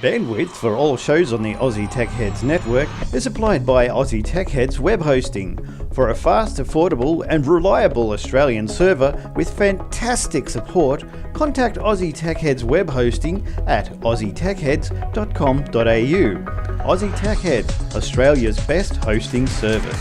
Bandwidth for all shows on the Aussie Tech Heads network is supplied by Aussie Tech Heads Web Hosting. For a fast, affordable and reliable Australian server with fantastic support, contact Aussie Tech Heads Web Hosting at aussietechheads.com.au. Aussie Tech Heads, Australia's best hosting service.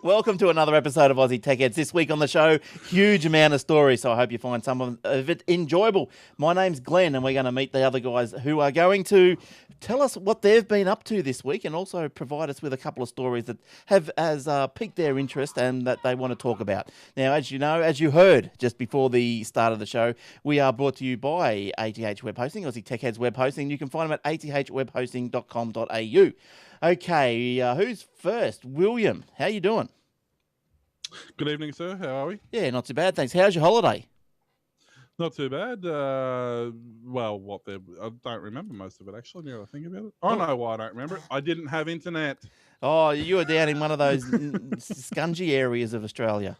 Welcome to another episode of Aussie Tech Heads. This week on the show, huge amount of stories, so I hope you find some of it enjoyable. My name's Glenn, and we're going to meet the other guys who are going to tell us what they've been up to this week and also provide us with a couple of stories that have piqued their interest and that they want to talk about. Now, as you know, as you heard just before the start of the show, we are brought to you by ATH Web Hosting, Aussie Tech Heads Web Hosting. You can find them at athwebhosting.com.au. Okay, who's first? William, how you doing? Good evening, sir. How are we? Yeah, not too bad, thanks. How's your holiday? Not too bad. I don't remember most of it, actually, now that I think about it. I know why I don't remember it. I didn't have internet. Oh, you were down in one of those scungy areas of Australia.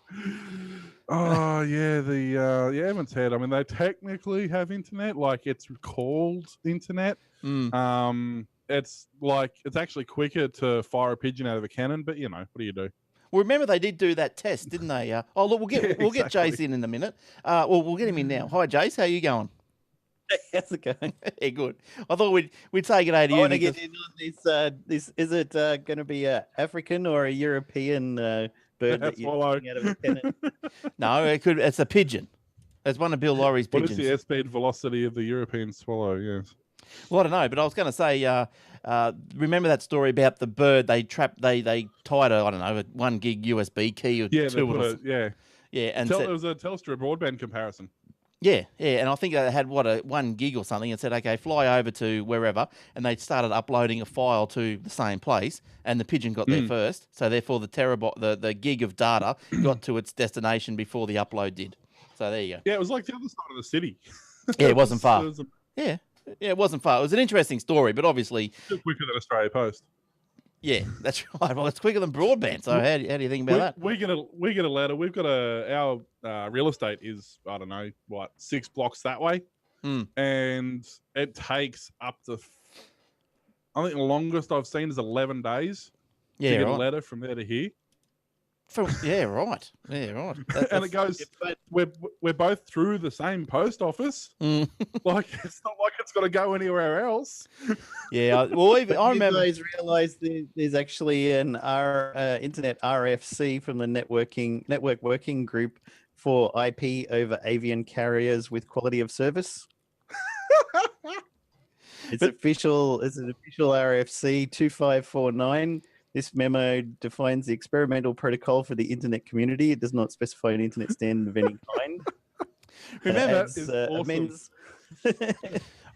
Oh, yeah, the Evans Head. I mean, they technically have internet, like it's called internet. It's actually quicker to fire a pigeon out of a cannon, but, you know, what do you do? Well, remember they did do that test, didn't they? Look, we'll get Jace in a minute. We'll get him in now. Hi, Jace. How you going? How's it going? Yeah, good. I thought we'd say good day to you. I want to get in on this. Is it going to be an African or a European bird that you're shooting out of a cannon? No, it's a pigeon. It's one of Bill Laurie's pigeons. What is the airspeed velocity of the European swallow? Yes. Well, I don't know, but I was going to say, remember that story about the bird? They tied a 1 gig USB key or two. And it was a Telstra broadband comparison. Yeah, and I think they had 1 gig or something, and said, okay, fly over to wherever, and they started uploading a file to the same place, and the pigeon got there first, so therefore the gig of data got to its destination before the upload did. So there you go. Yeah, it was like the other side of the city. Yeah, it wasn't far. Yeah, it wasn't far. It was an interesting story, but obviously still quicker than Australia Post. Yeah, that's right. Well, it's quicker than broadband. So how do you think about that? We get a ladder. We've got our real estate is, I don't know, 6 blocks that way, and it takes up to, I think the longest I've seen is 11 days to get a ladder from there to here. Yeah, right. And it goes. We're both through the same post office. Like it's not like it's got to go anywhere else. Yeah. Well, I remember. You guys realise there's actually an internet RFC from the network working group for IP over avian carriers with quality of service. It's an official RFC 2549. This memo defines the experimental protocol for the internet community. It does not specify an internet standard of any kind. Remember,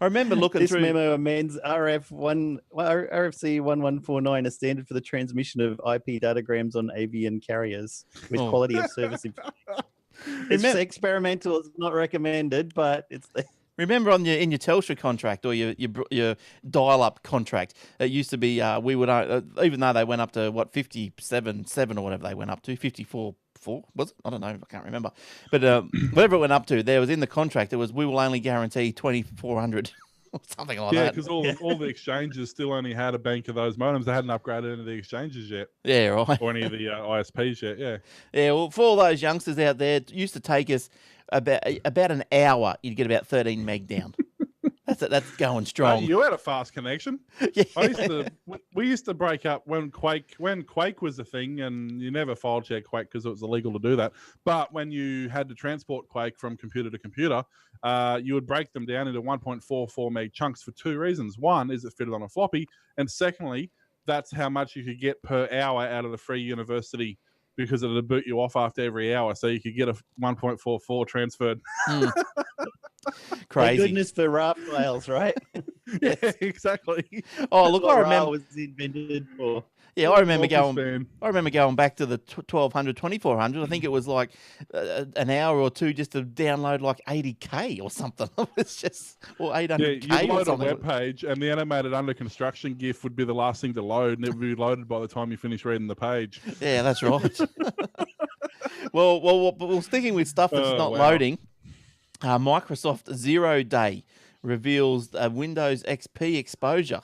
I remember looking through. This memo amends RFC 1149, a standard for the transmission of IP datagrams on avian carriers with quality of service information. It's experimental. It's not recommended, but it's there. Remember in your Telstra contract or your dial-up contract, it used to be we would even though they went up to 57.7 or whatever they went up to 54.4 was it? I don't know, I can't remember. But whatever it went up to, there was in the contract it was we will only guarantee 2,400 or something like that. Yeah, because all the exchanges still only had a bank of those modems. They hadn't upgraded any of the exchanges yet. Yeah, right. Or any of the ISPs yet. Yeah. Yeah. Well, for all those youngsters out there, it used to take us about an hour, you'd get about 13 meg down. That's going strong. You had a fast connection. Yeah. We used to break up when Quake was a thing, and you never file check Quake because it was illegal to do that. But when you had to transport Quake from computer to computer, you would break them down into 1.44 meg chunks for 2 reasons. One is it fitted on a floppy, and secondly, that's how much you could get per hour out of the free university because it would boot you off after every hour, so you could get a 1.44 transferred. Thank Crazy. goodness for RAR files, right? Yeah, exactly. Oh, look, That's I what remember. RAR was invented for. Yeah, I remember going. Multi-span. I remember going back to the 1200, 2400. I think it was like an hour or two just to download like 80K or something. It was just, or Yeah, 800K you'd or load a something. web page, and the animated under construction GIF would be the last thing to load, and it would be loaded by the time you finish reading the page. Yeah, that's right. well, sticking with stuff that's Oh, not wow. loading, Microsoft 0 Day reveals Windows XP exposure.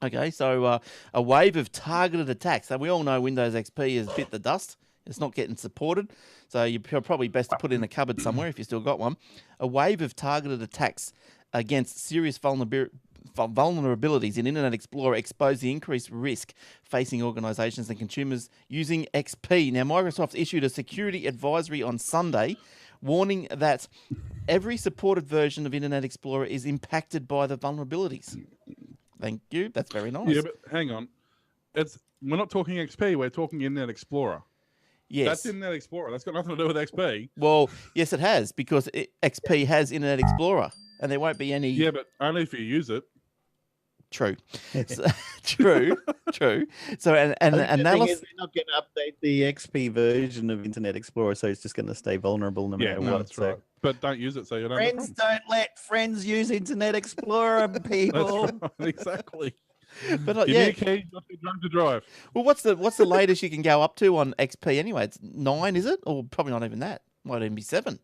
Okay, so a wave of targeted attacks. So we all know Windows XP has bit the dust. It's not getting supported. So you're probably best to put it in a cupboard somewhere if you still got one. A wave of targeted attacks against serious vulnerabilities in Internet Explorer expose the increased risk facing organisations and consumers using XP. Now, Microsoft issued a security advisory on Sunday warning that every supported version of Internet Explorer is impacted by the vulnerabilities. Thank you. That's very nice. Yeah, but hang on. We're not talking XP. We're talking Internet Explorer. Yes. That's Internet Explorer. That's got nothing to do with XP. Well, yes, it has, because XP has Internet Explorer, and there won't be any. Yeah, but only if you use it. True. So, true. So, an The thing analysis. is, they're not going to update the XP version of Internet Explorer, so it's just going to stay vulnerable no Yeah, matter no, what. that's So right. But don't use it, so you don't have a friends problem. don't let friends use Internet Explorer, people. That's right. Exactly. But You yeah. need a key, not be drunk to drive. Well, what's the latest you can go up to on XP anyway? It's 9, is it? Or probably not even that. Might even be 7.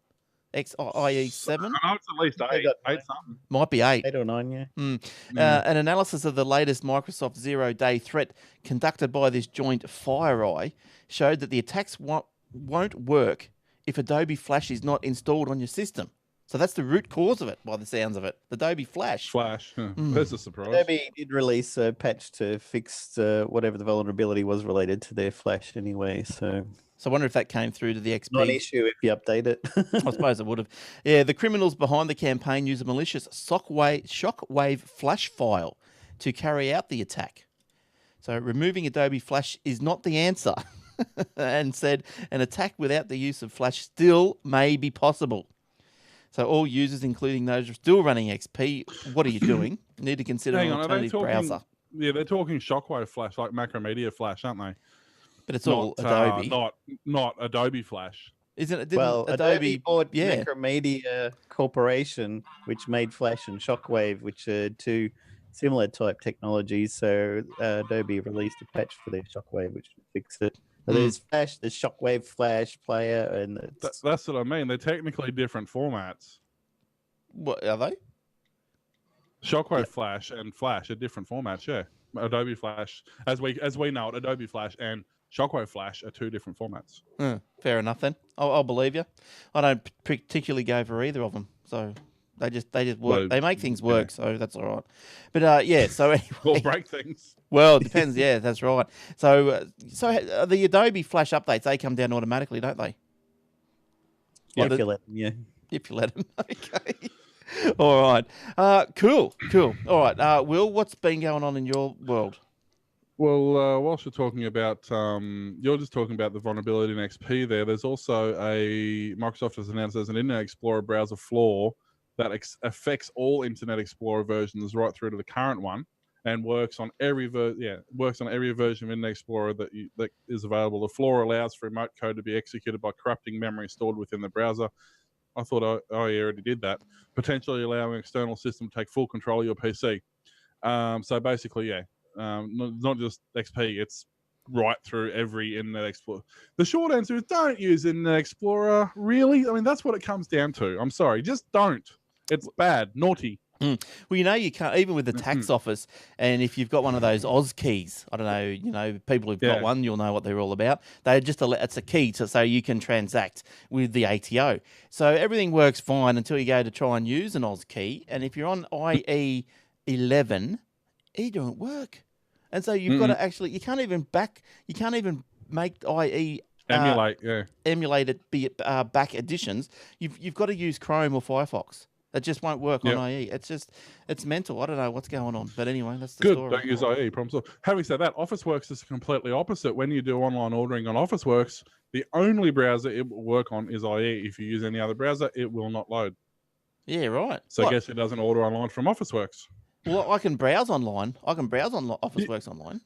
IE 7 I know it's at least They 8. got 8 something. might be 8. 8 or 9, yeah. An analysis of the latest Microsoft 0 Day threat conducted by this joint FireEye showed that the attacks won't work if Adobe Flash is not installed on your system. So that's the root cause of it, by the sounds of it. Adobe Flash. Flash. There's a surprise. Adobe did release a patch to fix whatever the vulnerability was related to their Flash anyway, so So I wonder if that came through to the XP. not an issue if you update it. I suppose it would have. Yeah, the criminals behind the campaign use a malicious shockwave flash file to carry out the attack. So removing Adobe Flash is not the answer, and said an attack without the use of Flash still may be possible. So all users, including those still running XP, what are you doing? You need to consider Hang an on, are they alternative talking? browser. Yeah, they're talking Shockwave Flash, like Macromedia Flash, aren't they? But it's all Adobe. Not Adobe Flash. Isn't it? Didn't Well, Adobe bought yeah. Macromedia Corporation, which made Flash and Shockwave, which are two similar type technologies. So Adobe released a patch for their Shockwave, which fixed it. So there's Flash, there's Shockwave Flash player, and That's what I mean. They're technically different formats. What are they? Shockwave Flash and Flash are different formats. Yeah, Adobe Flash, as we know it, Adobe Flash and Shockwave Flash are two different formats. Fair enough then. I'll believe you. I don't particularly go for either of them, so they just work. Well, they make things work, so that's all right. But yeah. So anyway, Or break things. well, it depends. Yeah, that's right. So the Adobe Flash updates, they come down automatically, don't they? if you let them, yeah. If you let them. Okay. All right. Cool. All right. Will, what's been going on in your world? Well, whilst you're talking about, you're just talking about the vulnerability in XP there, there's also Microsoft has announced there's an Internet Explorer browser flaw that affects all Internet Explorer versions right through to the current one and works on every version of Internet Explorer that is available. The flaw allows for remote code to be executed by corrupting memory stored within the browser. I thought I already did that, potentially allowing external system to take full control of your PC. So basically, yeah. Not just XP, it's right through every Internet Explorer. The short answer is don't use Internet Explorer, really. I mean, that's what it comes down to. I'm sorry, just don't. It's bad, naughty. Well, you can't, even with the tax office, and if you've got one of those Oz keys, I don't know, people who've got one, you'll know what they're all about. It's a key so you can transact with the ATO. So everything works fine until you go to try and use an Oz key, and if you're on IE 11, it don't work. And so you've got to actually, you can't even make IE emulate it, be it back editions. You've got to use Chrome or Firefox. It just won't work on IE. It's mental. I don't know what's going on, but anyway, that's the story. Don't use IE. Problem solved. Having said that, Officeworks is completely opposite. When you do online ordering on Officeworks, the only browser it will work on is IE. If you use any other browser, it will not load. Yeah, right. So guess who doesn't order online from Officeworks? Well, I can browse online. I can browse on Officeworks online.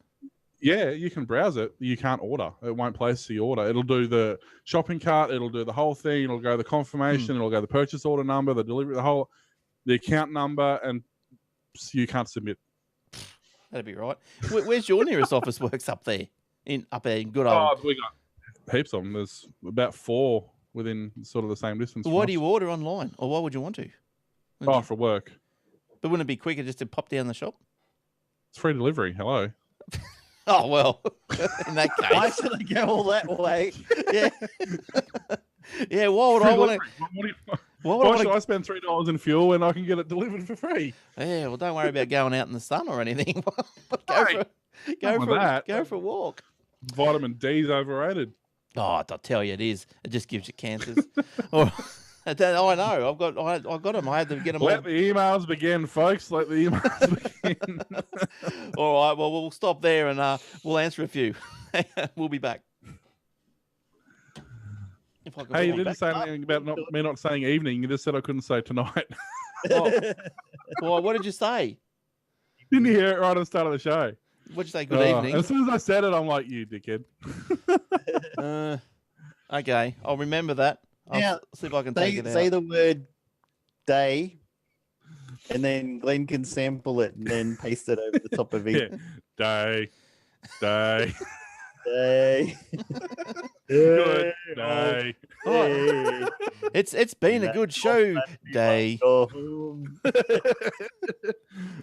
Yeah, you can browse it. You can't order. It won't place the order. It'll do the shopping cart. It'll do the whole thing. It'll go the confirmation. It'll go the purchase order number, the delivery, the account number, and you can't submit. That'd be right. Where's your nearest Officeworks up there? Up there in good old. Oh, we got heaps of them. There's about 4 within sort of the same distance. Why do you order online, or why would you want to? For work. But wouldn't it be quicker just to pop down the shop? It's free delivery. Hello. Oh, well, in that case. Why should I go all that way? Yeah. Yeah, why would I want to... Why should I spend $3 in fuel when I can get it delivered for free? Yeah, well, don't worry about going out in the sun or anything. Go for a walk. Vitamin D's overrated. Oh, I'll tell you, it is. It just gives you cancers. I know. I've got them. I had to get them. Let the emails begin, folks. Let the emails begin. All right. Well, we'll stop there and we'll answer a few. We'll be back. Hey, you didn't say anything about me not saying evening. You just said I couldn't say tonight. Well, what did you say? Didn't you hear it right at the start of the show? What'd you say? Good evening. As soon as I said it, I'm like, you dickhead. Okay, I'll remember that. I'll see if I can take it out. Say the word day, and then Glenn can sample it and then paste it over the top of it. Yeah. Day. Day. Good day. Oh, it's been a good show, Day.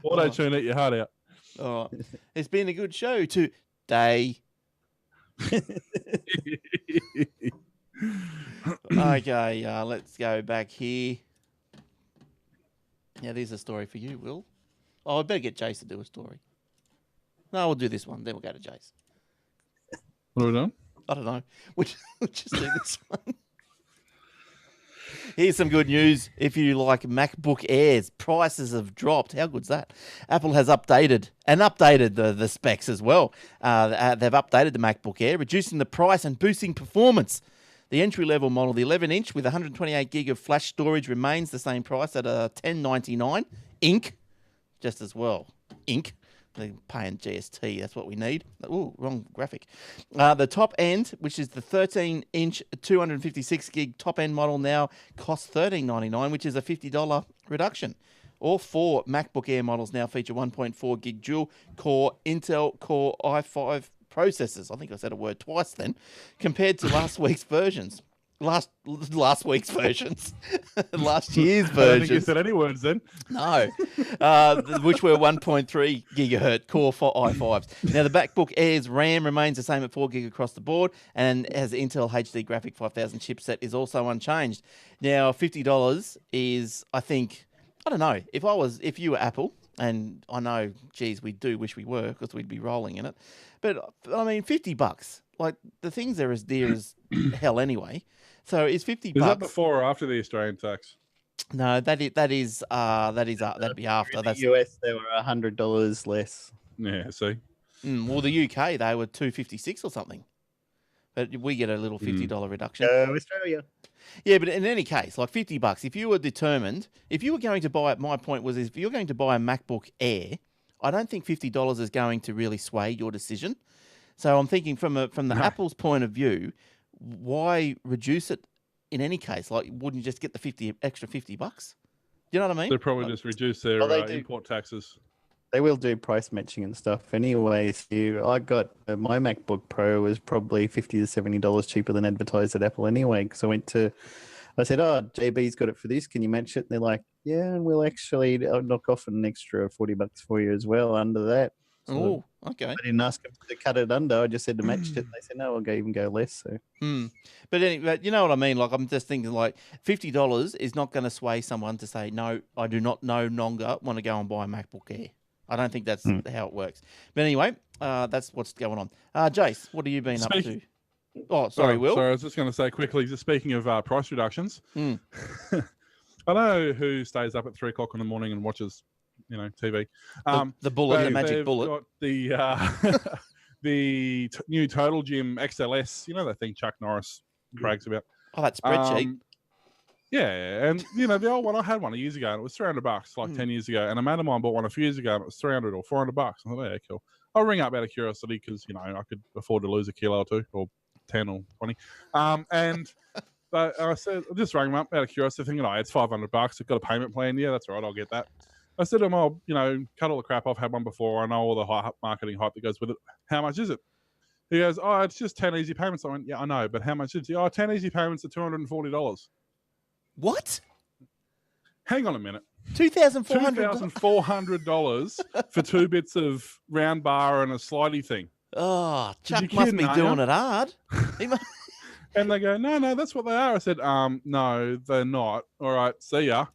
Auto-tune it your heart out. Oh, it's been a good show today. Okay, let's go back here. Yeah, there's a story for you, Will. Oh, I better get Jace to do a story. No, we'll do this one, then we'll go to Jace. What are we doing? I don't know. We'll just do this one. Here's some good news. If you like MacBook Airs, prices have dropped. How good's that? Apple has updated the specs as well. They've updated the MacBook Air, reducing the price and boosting performance. The entry-level model, the 11-inch with 128 gig of flash storage, remains the same price at $1099. Inc. Just as well. Inc. They're paying GST. That's what we need. Oh, wrong graphic. The top end, which is the 13-inch 256 gig top end model, now costs $13.99, which is a $50 reduction. All 4 MacBook Air models now feature 1.4 gig dual core Intel Core i5 processors. I think I said a word twice then, compared to last week's versions. Last week's versions. Last year's versions. I don't think you said any words then. No. Which were 1.3 gigahertz Core i5s. Now, the MacBook Air's RAM remains the same at 4 gig across the board, and has Intel HD Graphic 5000 chipset is also unchanged. Now, $50 is, I think, I don't know, if you were Apple, and I know, geez, we do wish we were because we'd be rolling in it. But, I mean, $50. Like, the things are as dear as hell anyway. So is $50? Is that before or after the Australian tax? No, that'd be after. In That's the US, they were $100 less. Yeah, see. Well, the UK they were $256 or something, but we get a little $50 reduction. Australia. Yeah, but in any case, like $50, if you were determined, if you were going to buy, my point was, if you're going to buy a MacBook Air, I don't think $50 is going to really sway your decision. So I'm thinking from the Apple's point of view, why reduce it in any case? Like, wouldn't you just get the extra $50? You know what I mean? They'll probably just reduce their import taxes. They will do price matching and stuff. Anyways, I got my MacBook Pro was probably $50 to $70 cheaper than advertised at Apple anyway. Because I said, oh, JB's got it for this. Can you match it? And they're like, yeah, and we'll actually knock off an extra $40 for you as well under that. So okay. I didn't ask them to cut it under. I just said to match it. They said, no, I'll even go less. So. But anyway, you know what I mean? Like, I'm just thinking, like, $50 is not going to sway someone to say, no, I do not no longer want to go and buy a MacBook Air. I don't think that's how it works. But anyway, that's what's going on. Jace, what have you been up to? Oh, sorry, Will. Sorry, I was just going to say quickly, just speaking of price reductions, I know who stays up at 3 o'clock in the morning and watches, TV. The bullet, the magic bullet. Got the new Total Gym XLS, that thing Chuck Norris brags about. Oh, that spreadsheet. Yeah, and the old one, I had one years ago, and it was $300, like 10 years ago. And a mate of mine bought one a few years ago, and it was $300 or $400. I thought, yeah, cool. I'll ring up out of curiosity because I could afford to lose a kilo or two, or 10 or 20. And I said, I just rang him up out of curiosity, thinking, it's $500. I've got a payment plan. Yeah, that's all right. I'll get that. I said to him, cut all the crap. I've had one before. I know all the marketing hype that goes with it. How much is it? He goes, it's just 10 easy payments. I went, yeah, I know, but how much is it? 10 easy payments are $240. What? Hang on a minute. $2,400 for 2 bits of round bar and a slidey thing. Oh, Chuck must be doing it hard. And they go, no, that's what they are. I said, no, they're not. All right, see ya.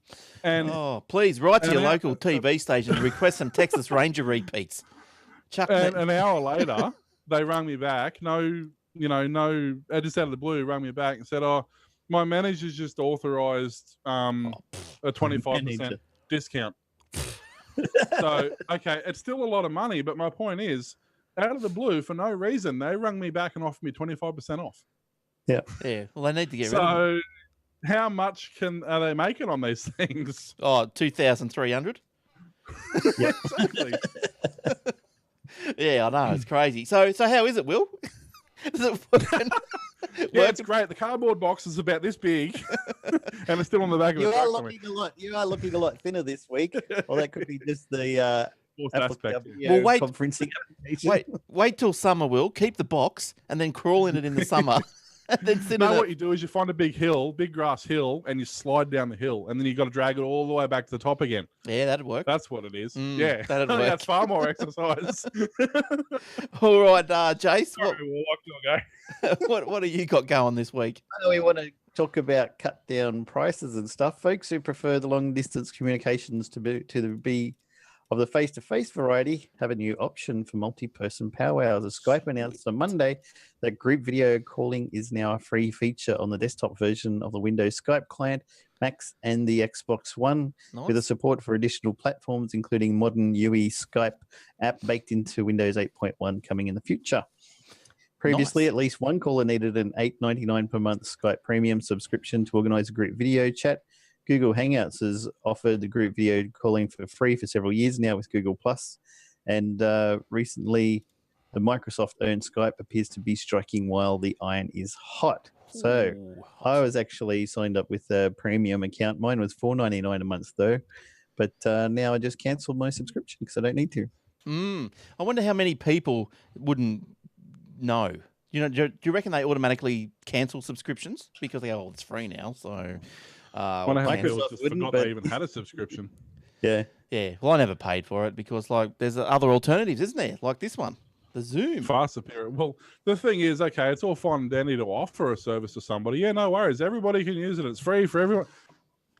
And please write to your local TV station and request some Texas Ranger repeats. Chuck, and an hour later, they rang me back. No, just out of the blue, rang me back and said, my manager's just authorised a 25% discount. So, okay, it's still a lot of money, but my point is, out of the blue, for no reason, they rang me back and offered me 25% off. Yeah. Yeah. Well, they need to get rid of So, it. how much are they making on these things? 2,300. Yeah, exactly. Yeah, I know, it's crazy. So how is it, Will? It's great. The cardboard box is about this big, and it's still on the back of the truck. You are looking a lot thinner this week. Well, that could be just the conferencing application. Wait till summer, Will. Keep the box and then crawl in it in the summer. And then sit what you do is you find a big grass hill, and you slide down the hill, and then you got to drag it all the way back to the top again. Yeah, that'd work. That's what it is. Yeah, that'd work. That's far more exercise. All right, Jace. Sorry, what do you got going this week? We want to talk about cut down prices and stuff. Folks who prefer the long distance communications to be of the face-to-face variety have a new option for multi-person powwows. As Skype announced on Monday that group video calling is now a free feature on the desktop version of the Windows Skype client, Macs, and the Xbox One, with a support for additional platforms, including modern UE Skype app baked into Windows 8.1 coming in the future. Previously, at least one caller needed an $8.99 per month Skype Premium subscription to organize a group video chat. Google Hangouts has offered the group video calling for free for several years now with Google+. And recently, the Microsoft-owned Skype appears to be striking while the iron is hot. So I was actually signed up with a premium account. Mine was $4.99 a month, though. But now I just cancelled my subscription because I don't need to. I wonder how many people wouldn't know. Do you reckon they automatically cancel subscriptions because they go, it's free now, so... Microsoft just forgot they even had a subscription. Yeah. Well, I never paid for it because, there's other alternatives, isn't there? Like this one, the Zoom. Far superior. Well, the thing is, okay, it's all fine and dandy to offer a service to somebody. Yeah, no worries. Everybody can use it. It's free for everyone.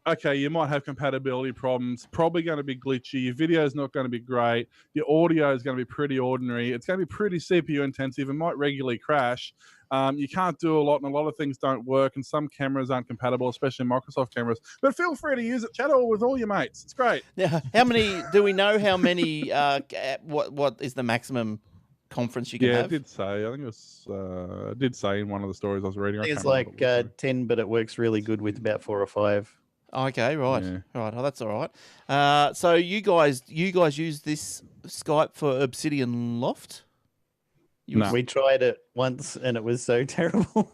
Okay, you might have compatibility problems. Probably going to be glitchy. Your video is not going to be great. Your audio is going to be pretty ordinary. It's going to be pretty CPU intensive. It might regularly crash. You can't do a lot, and a lot of things don't work, and some cameras aren't compatible, especially Microsoft cameras. But feel free to use it. Chat with all your mates. It's great. Now, do we know how many, what is the maximum conference you can have? Yeah, it did say. I think it was, it did say in one of the stories I was reading. I think it's 10, but it works really good with about 4 or 5. Okay, right. Yeah. Right. Oh, that's all right. So you guys use this Skype for Obsidian Loft? No. We tried it once and it was so terrible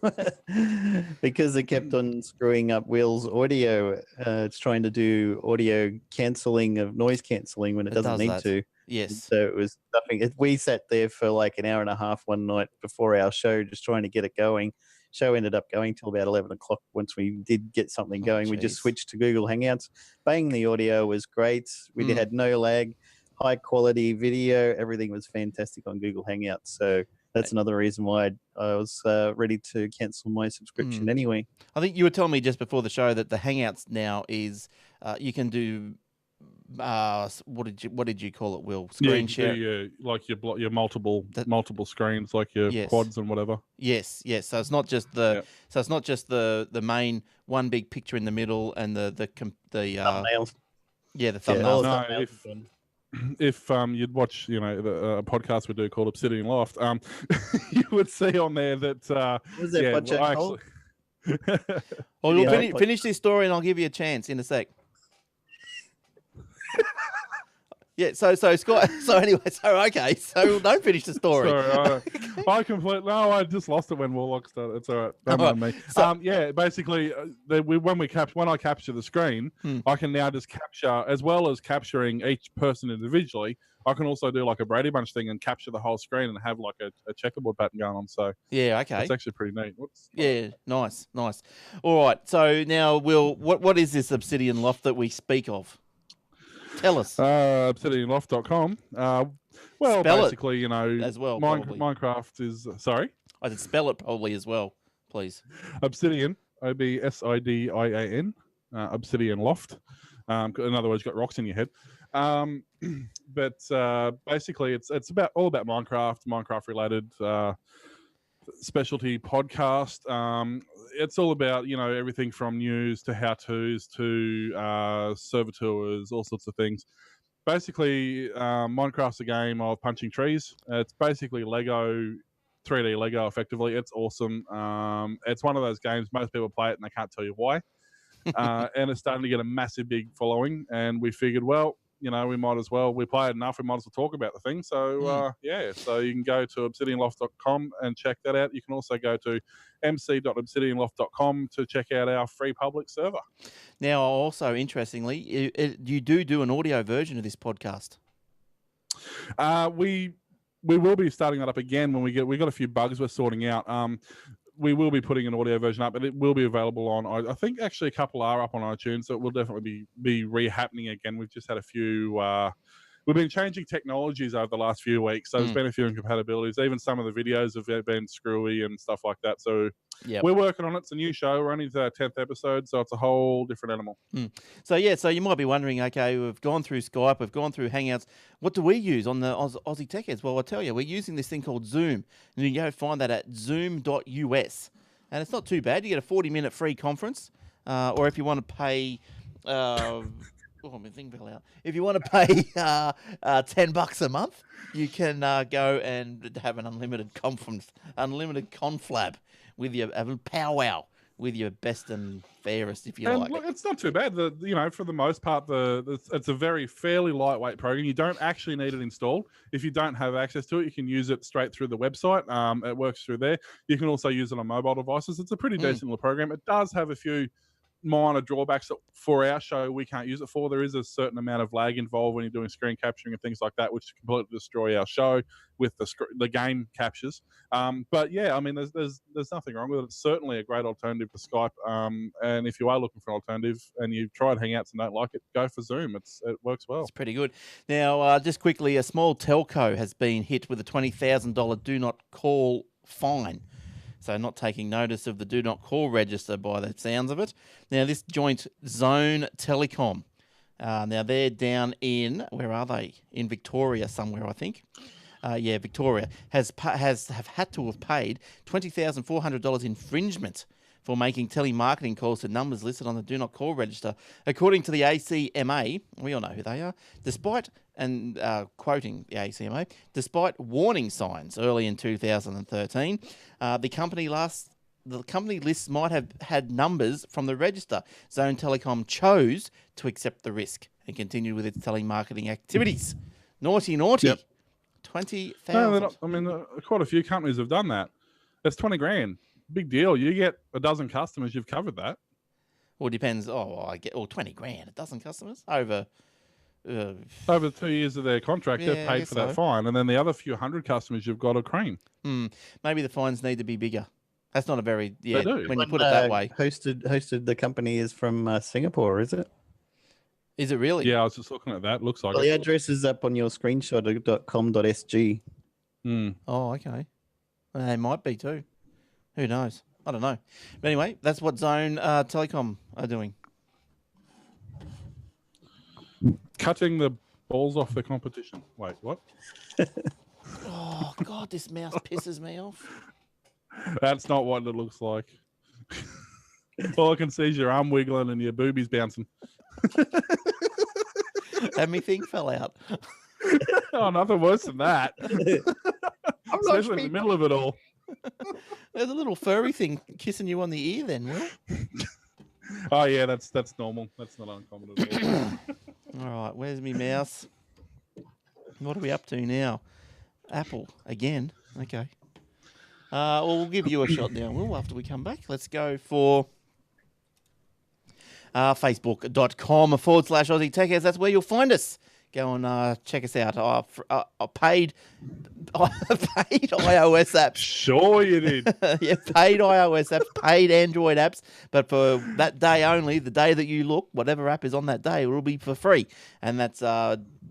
because it kept on screwing up Will's audio. It's trying to do audio cancelling of noise cancelling when it doesn't need to. Yes. So it was nothing. We sat there for like an hour and a half one night before our show just trying to get it going. Show ended up going till about 11 o'clock. Once we did get something going, we just switched to Google Hangouts. Bang, the audio was great. We had no lag. High quality video, everything was fantastic on Google Hangouts. So that's another reason why I was ready to cancel my subscription anyway. I think you were telling me just before the show that the Hangouts now is you can do what did you call it, Will? Screen share. Like your multiple screens, like your quads and whatever. Yes. So it's not just the main one big picture in the middle and the thumbnails. Yeah, the thumbnails. No, if you'd watch, a podcast we do called Obsidian Loft, you would see on there that was that Well, you'll Yeah, finish this story and I'll give you a chance in a sec. Yeah, so Scott, so don't finish the story. Sorry, I just lost it when Warlock started. It's all right. Don't All mind me. So- yeah, basically, when I capture the screen, I can now just capture, as well as capturing each person individually, I can also do like a Brady Bunch thing and capture the whole screen and have like a checkerboard pattern going on. So Yeah, okay. it's actually pretty neat. Whoops. Yeah, nice. All right, so now what is this Obsidian Loft that we speak of? Tell us. Obsidianloft.com. Well, Spell basically, as well, probably. Minecraft is sorry. I did spell it probably as well, please. Obsidian, Obsidian, Obsidian Loft. In other words, you've got rocks in your head. But basically, it's all about Minecraft related specialty podcast. It's all about everything from news to how-tos to server tours, all sorts of things. Basically, Minecraft's a game of punching trees. It's basically Lego, 3D Lego, effectively. It's awesome. It's one of those games most people play it and they can't tell you why. And it's starting to get a massive, big following. And we figured, well, we might as well. We play it enough. We might as well talk about the thing. So so you can go to obsidianloft.com and check that out. You can also go to mc.obsidianloft.com to check out our free public server. Now, also interestingly, you do an audio version of this podcast. We will be starting that up again when we got a few bugs we're sorting out. We will be putting an audio version up, and it will be available on. I think actually a couple are up on iTunes, so it will definitely be re-happening again. We've just had a few. We've been changing technologies over the last few weeks, so there's been a few incompatibilities. Even some of the videos have been screwy and stuff like that. So we're working on it. It's a new show. We're only the 10th episode, so it's a whole different animal. So you might be wondering, okay, we've gone through Skype, we've gone through Hangouts. What do we use on the Aussie Tech Heads? Well, I'll tell you, we're using this thing called Zoom, and you can go find that at zoom.us. And it's not too bad. You get a 40-minute free conference, or if you want to pay... my thing fell out. If you want to pay $10 a month, you can go and have an unlimited conflab with your powwow with your best and fairest, if you like. Look, it's not too bad. For the most part, it's a very fairly lightweight program. You don't actually need it installed. If you don't have access to it, you can use it straight through the website. It works through there. You can also use it on mobile devices. It's a pretty decent little program. It does have a few minor drawbacks that for our show we can't use it for. There is a certain amount of lag involved when you're doing screen capturing and things like that, which completely destroy our show with the game captures. But yeah, I mean, there's nothing wrong with it. It's certainly a great alternative to Skype. And if you are looking for an alternative and you've tried Hangouts and don't like it, go for Zoom. It works well. It's pretty good. Now, just quickly, a small telco has been hit with a $20,000 do not call fine. So not taking notice of the do not call register by the sounds of it. Now, this joint Zone Telecom, now they're down in, where are they? In Victoria somewhere, I think. Victoria have had to have paid $20,400 infringement for making telemarketing calls to numbers listed on the do not call register. According to the ACMA, we all know who they are, quoting the ACMA, despite warning signs early in 2013, the company lists might have had numbers from the register. Zone Telecom chose to accept the risk and continue with its telemarketing activities. Naughty. Yep. 20,000. No, I mean, quite a few companies have done that. That's $20,000. Big deal. You get a dozen customers, you've covered that. Well, it depends. $20,000, a dozen customers over 2 years of their contract, they've paid for that fine, and then the other few hundred customers you've got a cream. Maybe the fines need to be bigger. That's not a very They do. when you put it that way. Hosted the company is from Singapore, is it? Is it really? Yeah, I was just looking at that. Looks like the address is up on your screenshot .com.sg. Oh, okay. They might be too. Who knows? I don't know. But anyway, that's what Zone Telecom are doing. Cutting the balls off the competition. Wait, what? Oh, God, this mouse pisses me off. That's not what it looks like. All I can see is your arm wiggling and your boobies bouncing. And me thing fell out. Oh, nothing worse than that. Especially in the middle of it all. There's a little furry thing kissing you on the ear then, Will. Oh yeah, that's normal. That's not uncommon at all. All right, where's me mouse? What are we up to now? Apple again. Okay. Well, we'll give you a shot now, Will, after we come back. Let's go for facebook.com/Aussie Techheads. That's where you'll find us. Go and check us out. Paid iOS apps. Sure you did. Yeah, paid iOS apps, paid Android apps, but for that day only, the day that you look, whatever app is on that day, it will be for free. And that's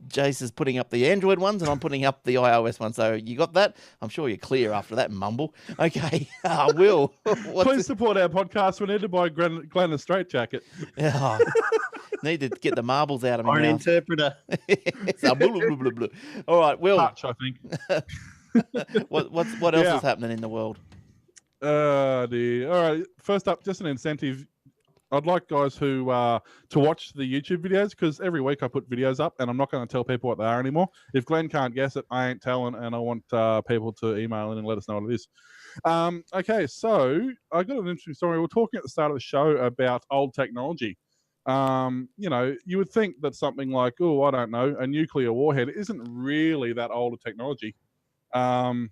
Jace is putting up the Android ones, and I'm putting up the iOS ones. So you got that? I'm sure you're clear after that mumble. Okay, Will. Please support our podcast. We need to buy Glenn a straitjacket. Oh, need to get the marbles out of me. Or an now. interpreter. So, blah, blah, blah, blah. All right, Will. Touch, I think. What else is happening in the world? Dear. All right. First up, just an incentive. I'd like guys who to watch the YouTube videos, because every week I put videos up, and I'm not going to tell people what they are anymore. If Glenn can't guess it, I ain't telling, and I want people to email in and let us know what it is. Okay, so I got an interesting story. We were talking at the start of the show about old technology. You would think that something like, I don't know, a nuclear warhead isn't really that old a technology. But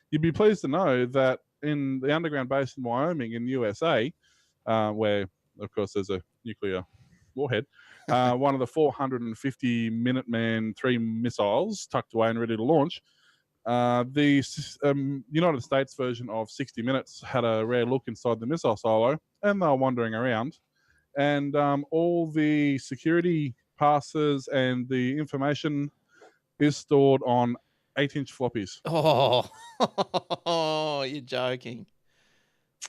you'd be pleased to know that in the underground base in Wyoming in USA, where, of course, there's a nuclear warhead, one of the 450 Minuteman III missiles tucked away and ready to launch, the United States version of 60 Minutes had a rare look inside the missile silo, and they were wandering around. And all the security passes and the information is stored on 8-inch floppies. Oh, you're joking.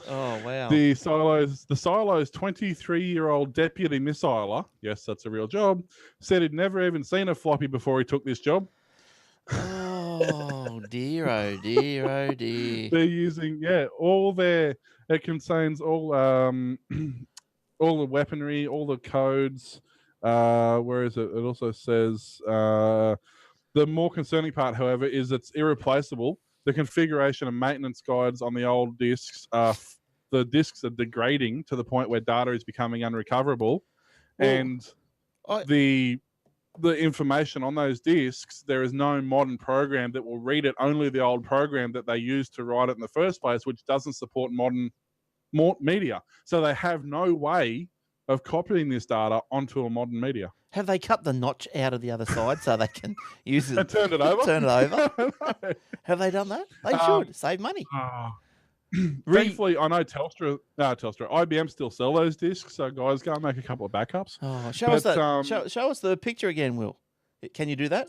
Oh, wow. The silo's 23-year-old deputy missiler, yes, that's a real job, said he'd never even seen a floppy before he took this job. Oh, dear, oh, dear, oh, dear. They're using, it contains all the weaponry, all the codes. Where is it? It also says, the more concerning part, however, is it's irreplaceable. The configuration and maintenance guides on the old discs, the discs are degrading to the point where data is becoming unrecoverable. Well, and the information on those discs, there is no modern program that will read it, only the old program that they used to write it in the first place, which doesn't support modern media. So they have no way of copying this data onto a modern media. Have they cut the notch out of the other side so they can use it? And turn it over? Turn it over? Have they done that? They should. Save money. Thankfully, I know IBM still sell those discs, so guys, go and make a couple of backups. Oh, show us the picture again, Will. Can you do that?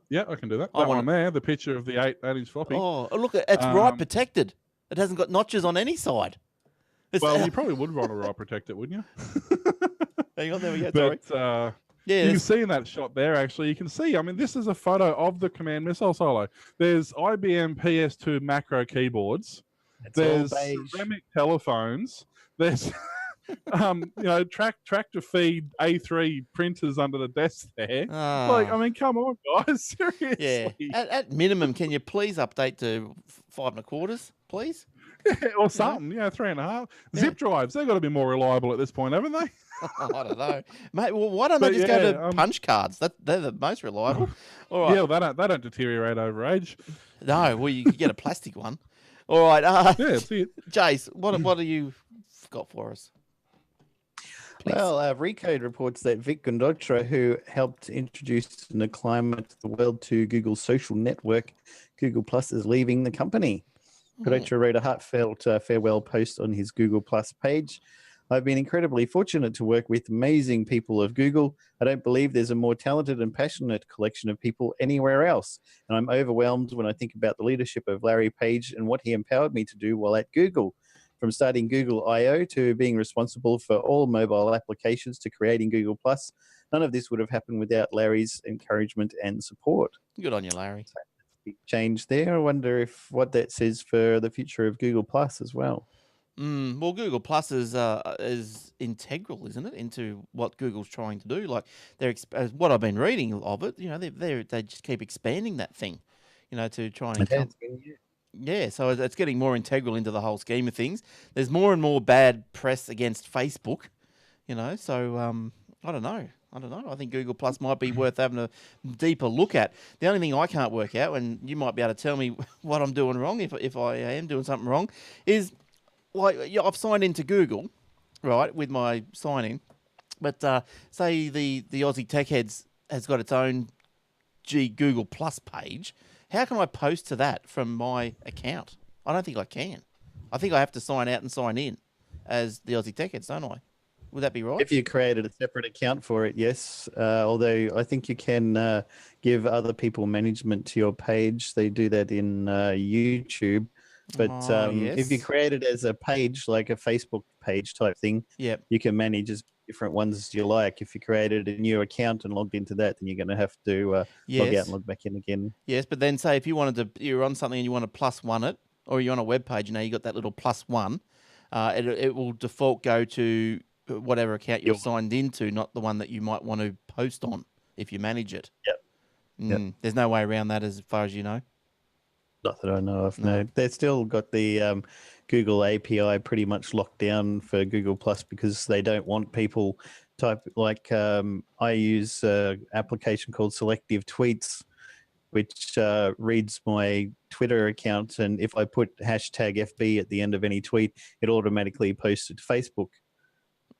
Yeah, I can do that. That one there, the picture of the 8-inch floppy. Oh, look, it's right protected. It hasn't got notches on any side. Well, you probably would want to right protect it, wouldn't you? Hang on, there we go. But, you can see in that shot there, actually, you can see, this is a photo of the command missile silo. There's IBM PS2 macro keyboards. There's ceramic telephones. There's, tractor feed A3 printers under the desk there. Come on, guys, seriously. Yeah. At minimum, can you please update to 5 1/4, please? Yeah, or something, 3.5. Zip drives, they've got to be more reliable at this point, haven't they? I don't know, mate. Well, why don't they just go to punch cards? They're the most reliable. All right. Yeah, they don't deteriorate over age. No, well, you could get a plastic one. All right. See it. Jace, what do you got for us? Please. Well, Recode reports that Vic Gondotra, who helped introduce the climate of the world to Google's social network, Google Plus, is leaving the company. Gondotra wrote a heartfelt farewell post on his Google Plus page. I've been incredibly fortunate to work with amazing people of Google. I don't believe there's a more talented and passionate collection of people anywhere else. And I'm overwhelmed when I think about the leadership of Larry Page and what he empowered me to do while at Google. From starting Google I/O to being responsible for all mobile applications to creating Google Plus, none of this would have happened without Larry's encouragement and support. Good on you, Larry. Big change there. I wonder what that says for the future of Google Plus as well. Well, Google Plus is integral, isn't it, into what Google's trying to do? Like what I've been reading of it, they just keep expanding that thing. to try and It has been, yeah. yeah, so it's getting more integral into the whole scheme of things. There's more and more bad press against Facebook, so I don't know. I think Google Plus might be worth having a deeper look at. The only thing I can't work out, and you might be able to tell me what I'm doing wrong if I am doing something wrong, is I've signed into Google, right, with my sign-in, but say the Aussie Tech Heads has got its own Google Plus page. How can I post to that from my account? I don't think I can. I think I have to sign out and sign in as the Aussie Tech Heads, don't I? Would that be right? If you created a separate account for it, yes. Although I think you can give other people management to your page. They do that in YouTube. But if you create it as a page, like a Facebook page type thing, yep, you can manage as different ones as you like. If you created a new account and logged into that, then you're going to have to log out and log back in again. Yes, but then say if you wanted to, you're on something and you want to plus one it, or you're on a web page, you got that little plus one, it will default go to whatever account you're signed into, not the one that you might want to post on if you manage it. Yep. There's no way around that as far as you know. Not that I know of, no. They've still got the Google API pretty much locked down for Google Plus because they don't want people I use an application called Selective Tweets, which reads my Twitter account, and if I put hashtag FB at the end of any tweet, it automatically posts it to Facebook.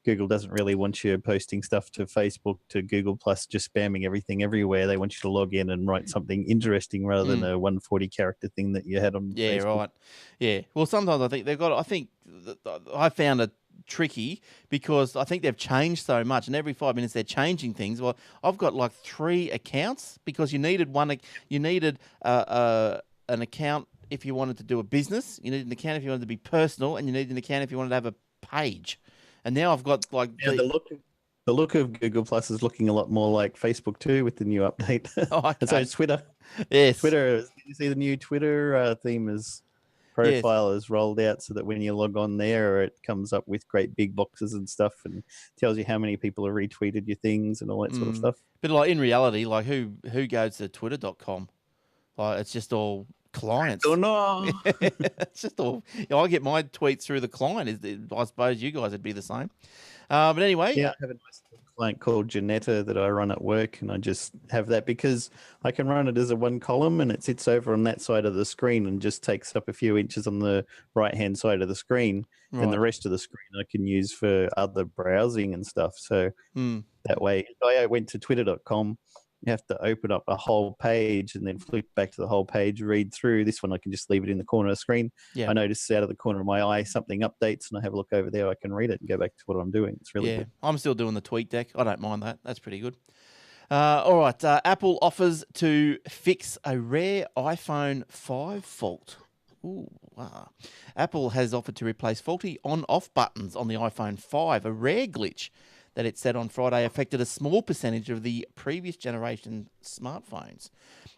Google doesn't really want you posting stuff to Facebook, to Google Plus, just spamming everything everywhere. They want you to log in and write something interesting rather than a 140 character thing that you had on Facebook. Right. Yeah. Well, sometimes I think I found it tricky because I think they've changed so much, and every 5 minutes they're changing things. Well, I've got like 3 accounts because you needed an account if you wanted to do a business, you needed an account if you wanted to be personal, and you needed an account if you wanted to have a page. And now I've got like the look of Google Plus is looking a lot more like Facebook too with the new update. Okay. And so it's Twitter. Yes. Twitter. You see the new Twitter theme profile is rolled out so that when you log on there, it comes up with great big boxes and stuff and tells you how many people have retweeted your things and all that sort of stuff. But like in reality, like who goes to twitter.com? Like it's just all clients. Oh no. It's just all I get my tweets through the client. I suppose you guys would be the same. But anyway. Yeah, I have a nice client called Janetta that I run at work, and I just have that because I can run it as a one column and it sits over on that side of the screen and just takes up a few inches on the right hand side of the screen. Right. And the rest of the screen I can use for other browsing and stuff. So that way, if I went to twitter.com, you have to open up a whole page and then flip back to the whole page, read through. This one I can just leave it in the corner of the screen. Yeah. I notice out of the corner of my eye something updates and I have a look over there. I can read it and go back to what I'm doing. It's really good. I'm still doing the tweet deck. I don't mind that. That's pretty good. All right. Apple offers to fix a rare iPhone 5 fault. Ooh, wow. Apple has offered to replace faulty on-off buttons on the iPhone 5, a rare glitch that it said on Friday affected a small percentage of the previous generation smartphones.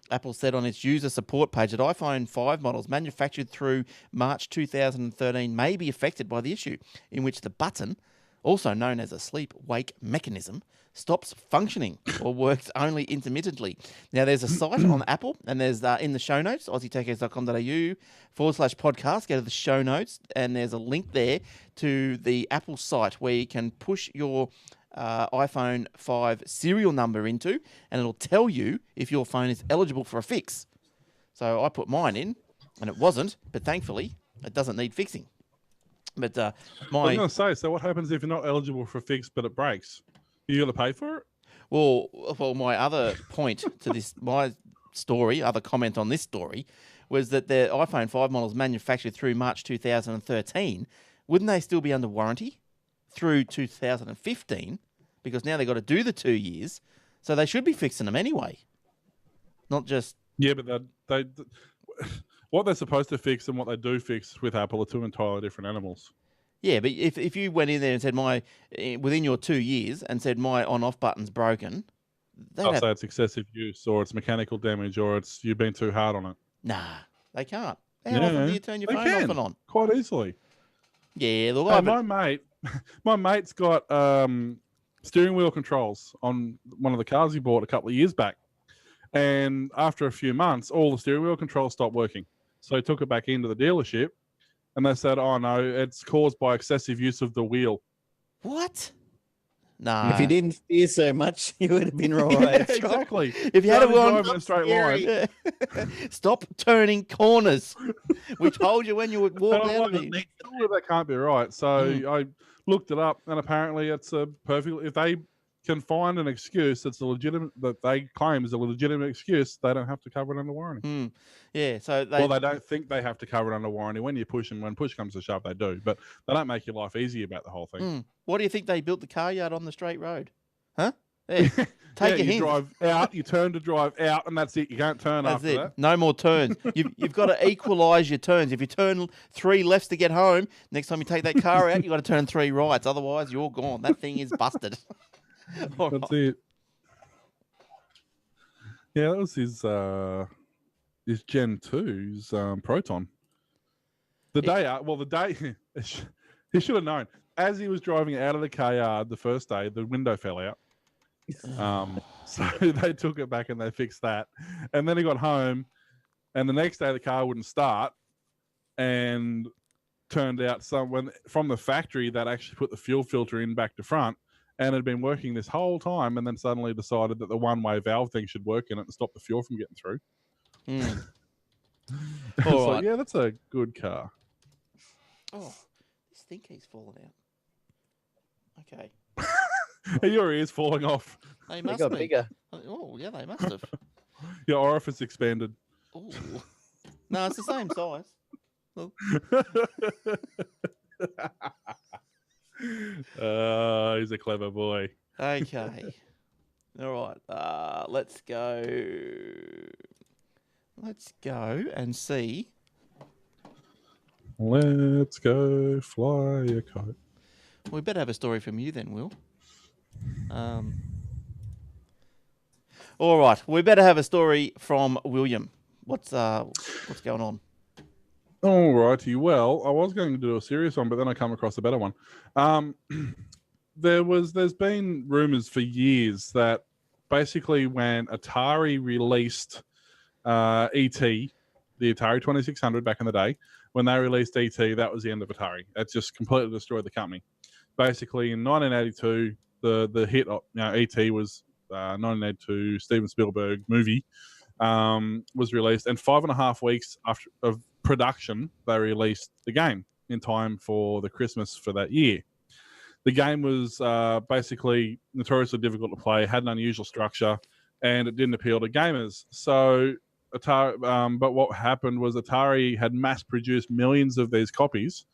Apple said on its user support page that iPhone 5 models manufactured through March 2013 may be affected by the issue, in which the button, also known as a sleep-wake mechanism, stops functioning or works only intermittently. Now, there's a site on Apple, and there's in the show notes, aussietechheads.com.au/podcast. Go to the show notes, and there's a link there to the Apple site where you can push your iPhone 5 serial number into, and it'll tell you if your phone is eligible for a fix. So I put mine in, and it wasn't, but thankfully, it doesn't need fixing. But I was going to say, so what happens if you're not eligible for a fix, but it breaks? You got to pay for it? Well, my other point to this, other comment on this story, was that the iPhone 5 models manufactured through March 2013, wouldn't they still be under warranty through 2015? Because now they've got to do the 2 years, so they should be fixing them anyway. Not just... Yeah, but they what they're supposed to fix and what they do fix with Apple are two entirely different animals. Yeah, but if you went in there and said within your 2 years and said my on-off button's broken, I'll say it's excessive use or it's mechanical damage or it's you've been too hard on it. Nah, they can't. How often do you turn your phone off and on? Quite easily. Yeah, look, my mate's got steering wheel controls on one of the cars he bought a couple of years back, And after a few months, all the steering wheel controls stopped working. So he took it back into the dealership, and they said, "Oh no, it's caused by excessive use of the wheel." What? If No. you didn't steer so much, you would have been all right. Yeah, exactly. If you had a Only one, drive in a straight line. Yeah. Stop turning corners. We told you when you would walk And I'm out of like, it. surely that can't be right. So I looked it up, and apparently it's a perfect. If they can find an excuse that's a legitimate that they claim is a legitimate excuse, they don't have to cover it under warranty. Yeah, so Well, they don't think they have to cover it under warranty. When you push them, when push comes to shove, they do. But they don't make your life easy about the whole thing. What do you think they built the car yard on the straight road? Huh? There, take a you hint. drive out, you turn to drive out, and that's it. You can't turn That's after it. that. No more turns. You've got to equalise your turns. If you turn 3 lefts to get home, next time you take that car out, you've got to turn 3 rights. Otherwise, you're gone. That thing is busted. That's it. Yeah, that was his Gen 2's Proton. The day he should have known. As he was driving out of the car yard the first day, the window fell out. So they took it back and they fixed that. And then he got home, and the next day the car wouldn't start. And turned out someone from the factory that actually put the fuel filter in back to front, and had been working this whole time, and then suddenly decided that the one-way valve thing should work in it and stop the fuel from getting through. All So right. yeah, that's a good car. Oh, this thing keeps falling out. Okay. Your ear's falling off. They They must got be. bigger. Oh, yeah, they must have. Your orifice expanded. Ooh. No, it's the same size. Oh. He's a clever boy. Okay. All right. Let's go. Let's go and see. Let's go fly a kite. We better have a story from you then, Will. All right. We better have a story from William. What's going on? All righty. Well, I was going to do a serious one, but then I come across a better one. There's been rumors for years that basically when Atari released ET, the Atari 2600 back in the day, when they released ET, that was the end of Atari. It just completely destroyed the company. Basically, in 1982, the hit ET was 1982 Steven Spielberg movie was released, and 5.5 weeks after of production, they released the game in time for the Christmas for that year. The game was basically notoriously difficult to play, had an unusual structure, and it didn't appeal to gamers. So Atari, but what happened was Atari had mass-produced millions of these copies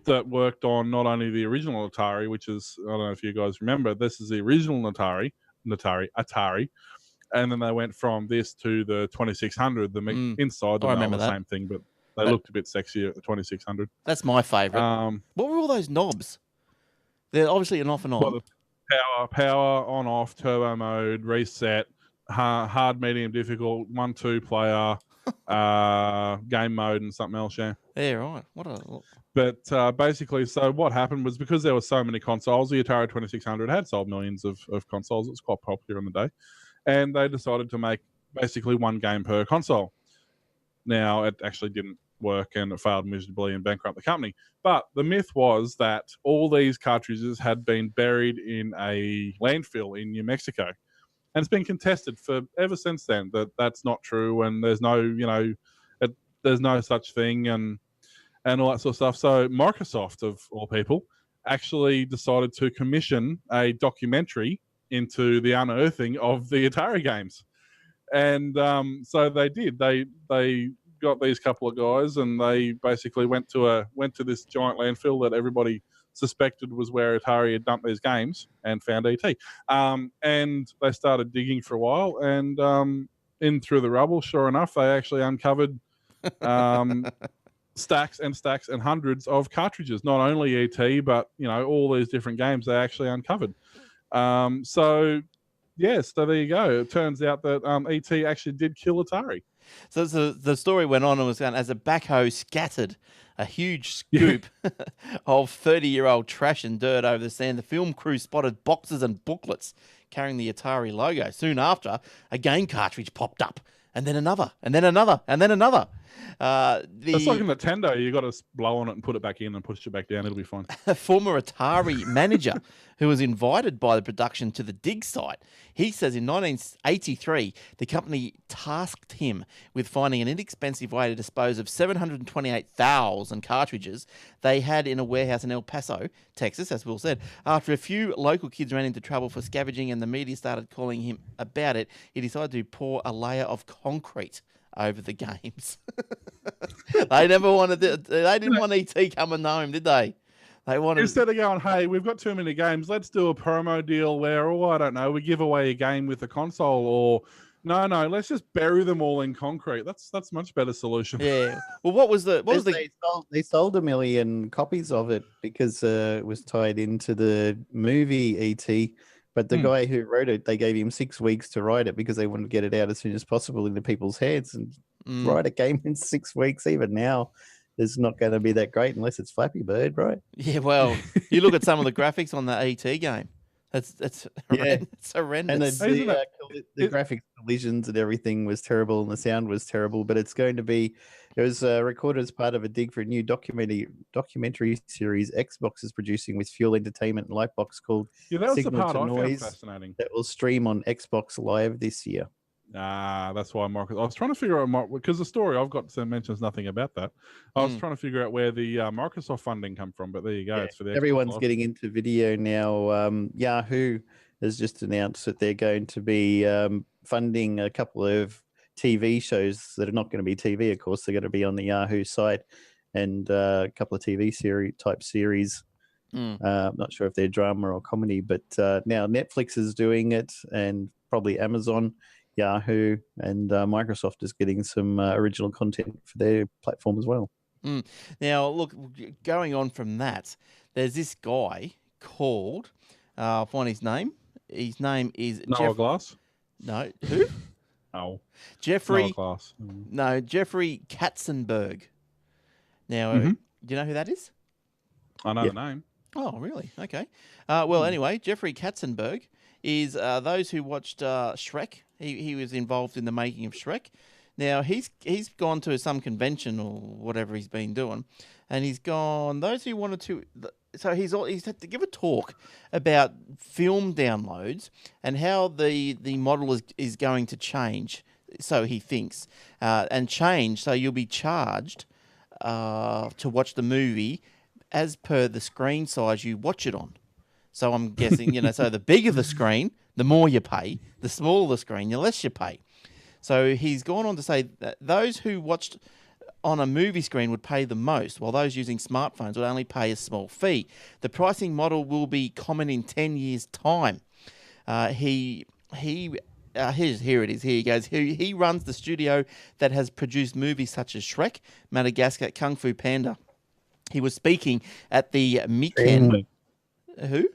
that worked on not only the original Atari, which is, I don't know if you guys remember, this is the original Atari, and then they went from this to the 2600. The inside, I remember the that. same thing, but they looked a bit sexier at the 2600. That's my favourite. What were all those knobs? They're obviously an off and on. Well, power, on, off, turbo mode, reset, hard, medium, difficult, 1-2 player, game mode, and something else. Yeah. Yeah, right. But basically, so what happened was because there were so many consoles, the Atari 2600 had sold millions of consoles. It was quite popular in the day. And they decided to make basically one game per console. Now, it actually didn't work and it failed miserably and bankrupt the company. But the myth was that all these cartridges had been buried in a landfill in New Mexico. And it's been contested for ever since then that that's not true and there's no, there's no such thing and all that sort of stuff. So Microsoft, of all people, actually decided to commission a documentary into the unearthing of the Atari games. And so they did. They got these couple of guys and they basically went to this giant landfill that everybody suspected was where Atari had dumped these games and found ET. And they started digging for a while and in through the rubble, sure enough, they actually uncovered stacks and stacks and hundreds of cartridges, not only ET, but all these different games they actually uncovered. So there you go. It turns out that ET actually did kill Atari. So the story went on and was going, as a backhoe scattered a huge scoop of 30-year-old trash and dirt over the sand. The film crew spotted boxes and booklets carrying the Atari logo. Soon after, a game cartridge popped up, and then another, and then another, and then another. That's like a Nintendo. You got to blow on it and put it back in and push it back down. It'll be fine. A former Atari manager who was invited by the production to the dig site. He says in 1983, the company tasked him with finding an inexpensive way to dispose of 728,000 cartridges they had in a warehouse in El Paso, Texas, as Will said. After a few local kids ran into trouble for scavenging and the media started calling him about it, he decided to pour a layer of concrete over the games. They never wanted. They didn't want ET coming home, did they? They wanted, instead of going, hey, we've got too many games, let's do a promo deal where, oh, I don't know, we give away a game with a console, or no, let's just bury them all in concrete. That's a much better solution. Yeah. Well, what was the? They sold 1 million copies of it because it was tied into the movie ET. But the guy who wrote it, they gave him 6 weeks to write it because they wanted to get it out as soon as possible into people's heads. And write a game in 6 weeks, even now, is not going to be that great unless it's Flappy Bird, right? Yeah, well, you look at some of the graphics on the ET game. It's horrendous. And the graphics collisions and everything was terrible, and the sound was terrible. But it's going to be. It was recorded as part of a dig for a new documentary series Xbox is producing with Fuel Entertainment and Lightbox called that was Signal the part to I Noise found fascinating. that will stream on Xbox Live this year. That's why Microsoft. I was trying to figure out because the story I've got mentions nothing about that. I was trying to figure out where the Microsoft funding come from, but there you go. Yeah, it's for everyone's getting into video now. Yahoo has just announced that they're going to be funding a couple of TV shows that are not going to be TV. Of course, they're going to be on the Yahoo site, and a couple of TV series. I'm not sure if they're drama or comedy, but now Netflix is doing it, and probably Amazon. Yahoo and Microsoft is getting some original content for their platform as well. Now, look, going on from that, there's this guy called, I'll find his name. His name is Noah Glass? No, who? Oh. Jeffrey. Noah Glass. No, Jeffrey Katzenberg. Now, do you know who that is? I know the name. Oh, really? Okay. Well, anyway, Jeffrey Katzenberg is those who watched Shrek. He was involved in the making of Shrek. Now, he's gone to some convention or whatever he's been doing, and he's gone, those who wanted to, so he's had to give a talk about film downloads and how the model is going to change, so he thinks, and change, so you'll be charged to watch the movie as per the screen size you watch it on. So I'm guessing, so the bigger the screen, the more you pay. The smaller the screen, the less you pay. So he's gone on to say that those who watched on a movie screen would pay the most, while those using smartphones would only pay a small fee. The pricing model will be common in 10 years' time. Here it is. Here he goes. He runs the studio that has produced movies such as Shrek, Madagascar, Kung Fu Panda. He was speaking at the Mikan. Who?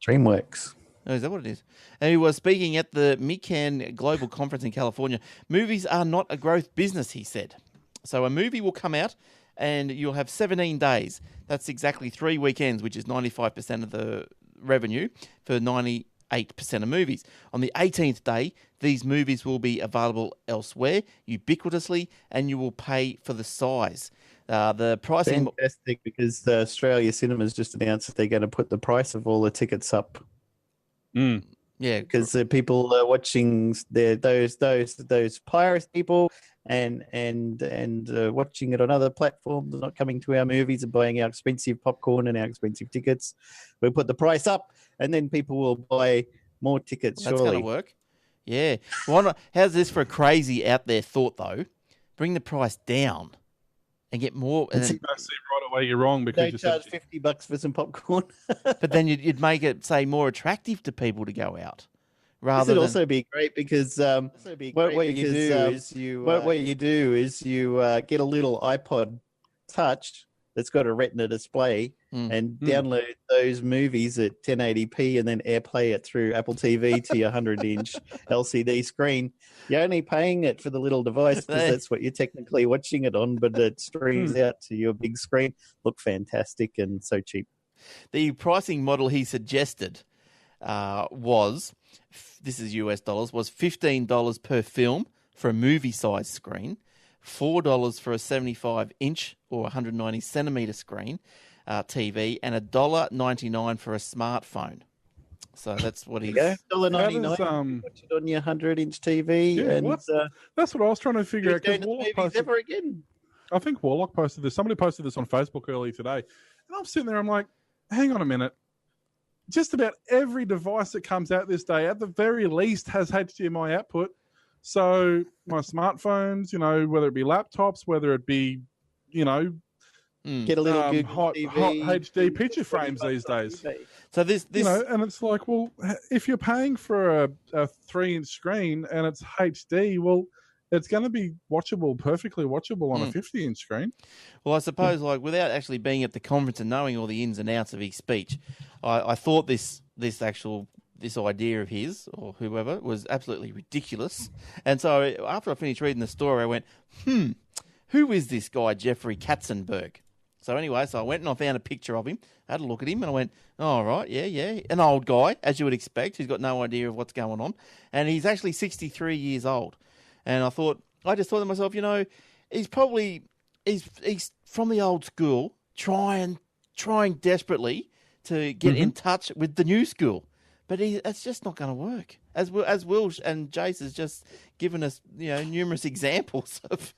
DreamWorks. Oh, is that what it is? And he was speaking at the Mikan Global Conference in California. Movies are not a growth business, he said. So a movie will come out and you'll have 17 days. That's exactly 3 weekends, which is 95% of the revenue for 98% of movies. On the 18th day, these movies will be available elsewhere, ubiquitously, and you will pay for the size. The pricing... Fantastic, because Australia Cinemas just announced that they're going to put the price of all the tickets up. Yeah, because people are watching those pirate people and watching it on other platforms, not coming to our movies and buying our expensive popcorn and our expensive tickets. We put the price up, and then people will buy more tickets. That's surely going to work. Yeah. How's this for a crazy out there thought though? Bring the price down and get more. And then, I see right away you're wrong because they charge $50 for some popcorn. But then you'd make it say more attractive to people to go out. This would also be great because what you do is you get a little iPod Touch that's got a Retina display and download those movies at 1080p and then AirPlay it through Apple TV to your 100-inch LCD screen. You're only paying it for the little device because that's what you're technically watching it on, but it streams out to your big screen. Look fantastic and so cheap. The pricing model he suggested was, this is US dollars, was $15 per film for a movie-sized screen, $4 for a 75-inch or 190-centimetre screen TV, and $1.99 for a smartphone. So that's what he's... $1.99 watch it on your 100-inch TV. Yeah, and that's what I was trying to figure out. Ever again. I think Warlock posted this. Somebody posted this on Facebook earlier today. And I'm sitting there, I'm like, hang on a minute. Just about every device that comes out this day, at the very least, has HDMI output. So my smartphones, whether it be laptops, whether it be, get a little hot HD picture frames these days. So this, and it's like, well, if you're paying for a 3-inch screen and it's HD, well, it's going to be perfectly watchable on a 50-inch screen. Well, I suppose, without actually being at the conference and knowing all the ins and outs of his speech, I thought this idea of his or whoever was absolutely ridiculous. And so after I finished reading the story, I went, who is this guy, Jeffrey Katzenberg? So anyway, I went and I found a picture of him, had a look at him, and I went, all right, yeah. An old guy, as you would expect, who's got no idea of what's going on. And he's actually 63 years old. And I just thought to myself, he's probably, he's from the old school, trying desperately to get in touch with the new school. But it's just not going to work. As Will and Jace has just given us, numerous examples of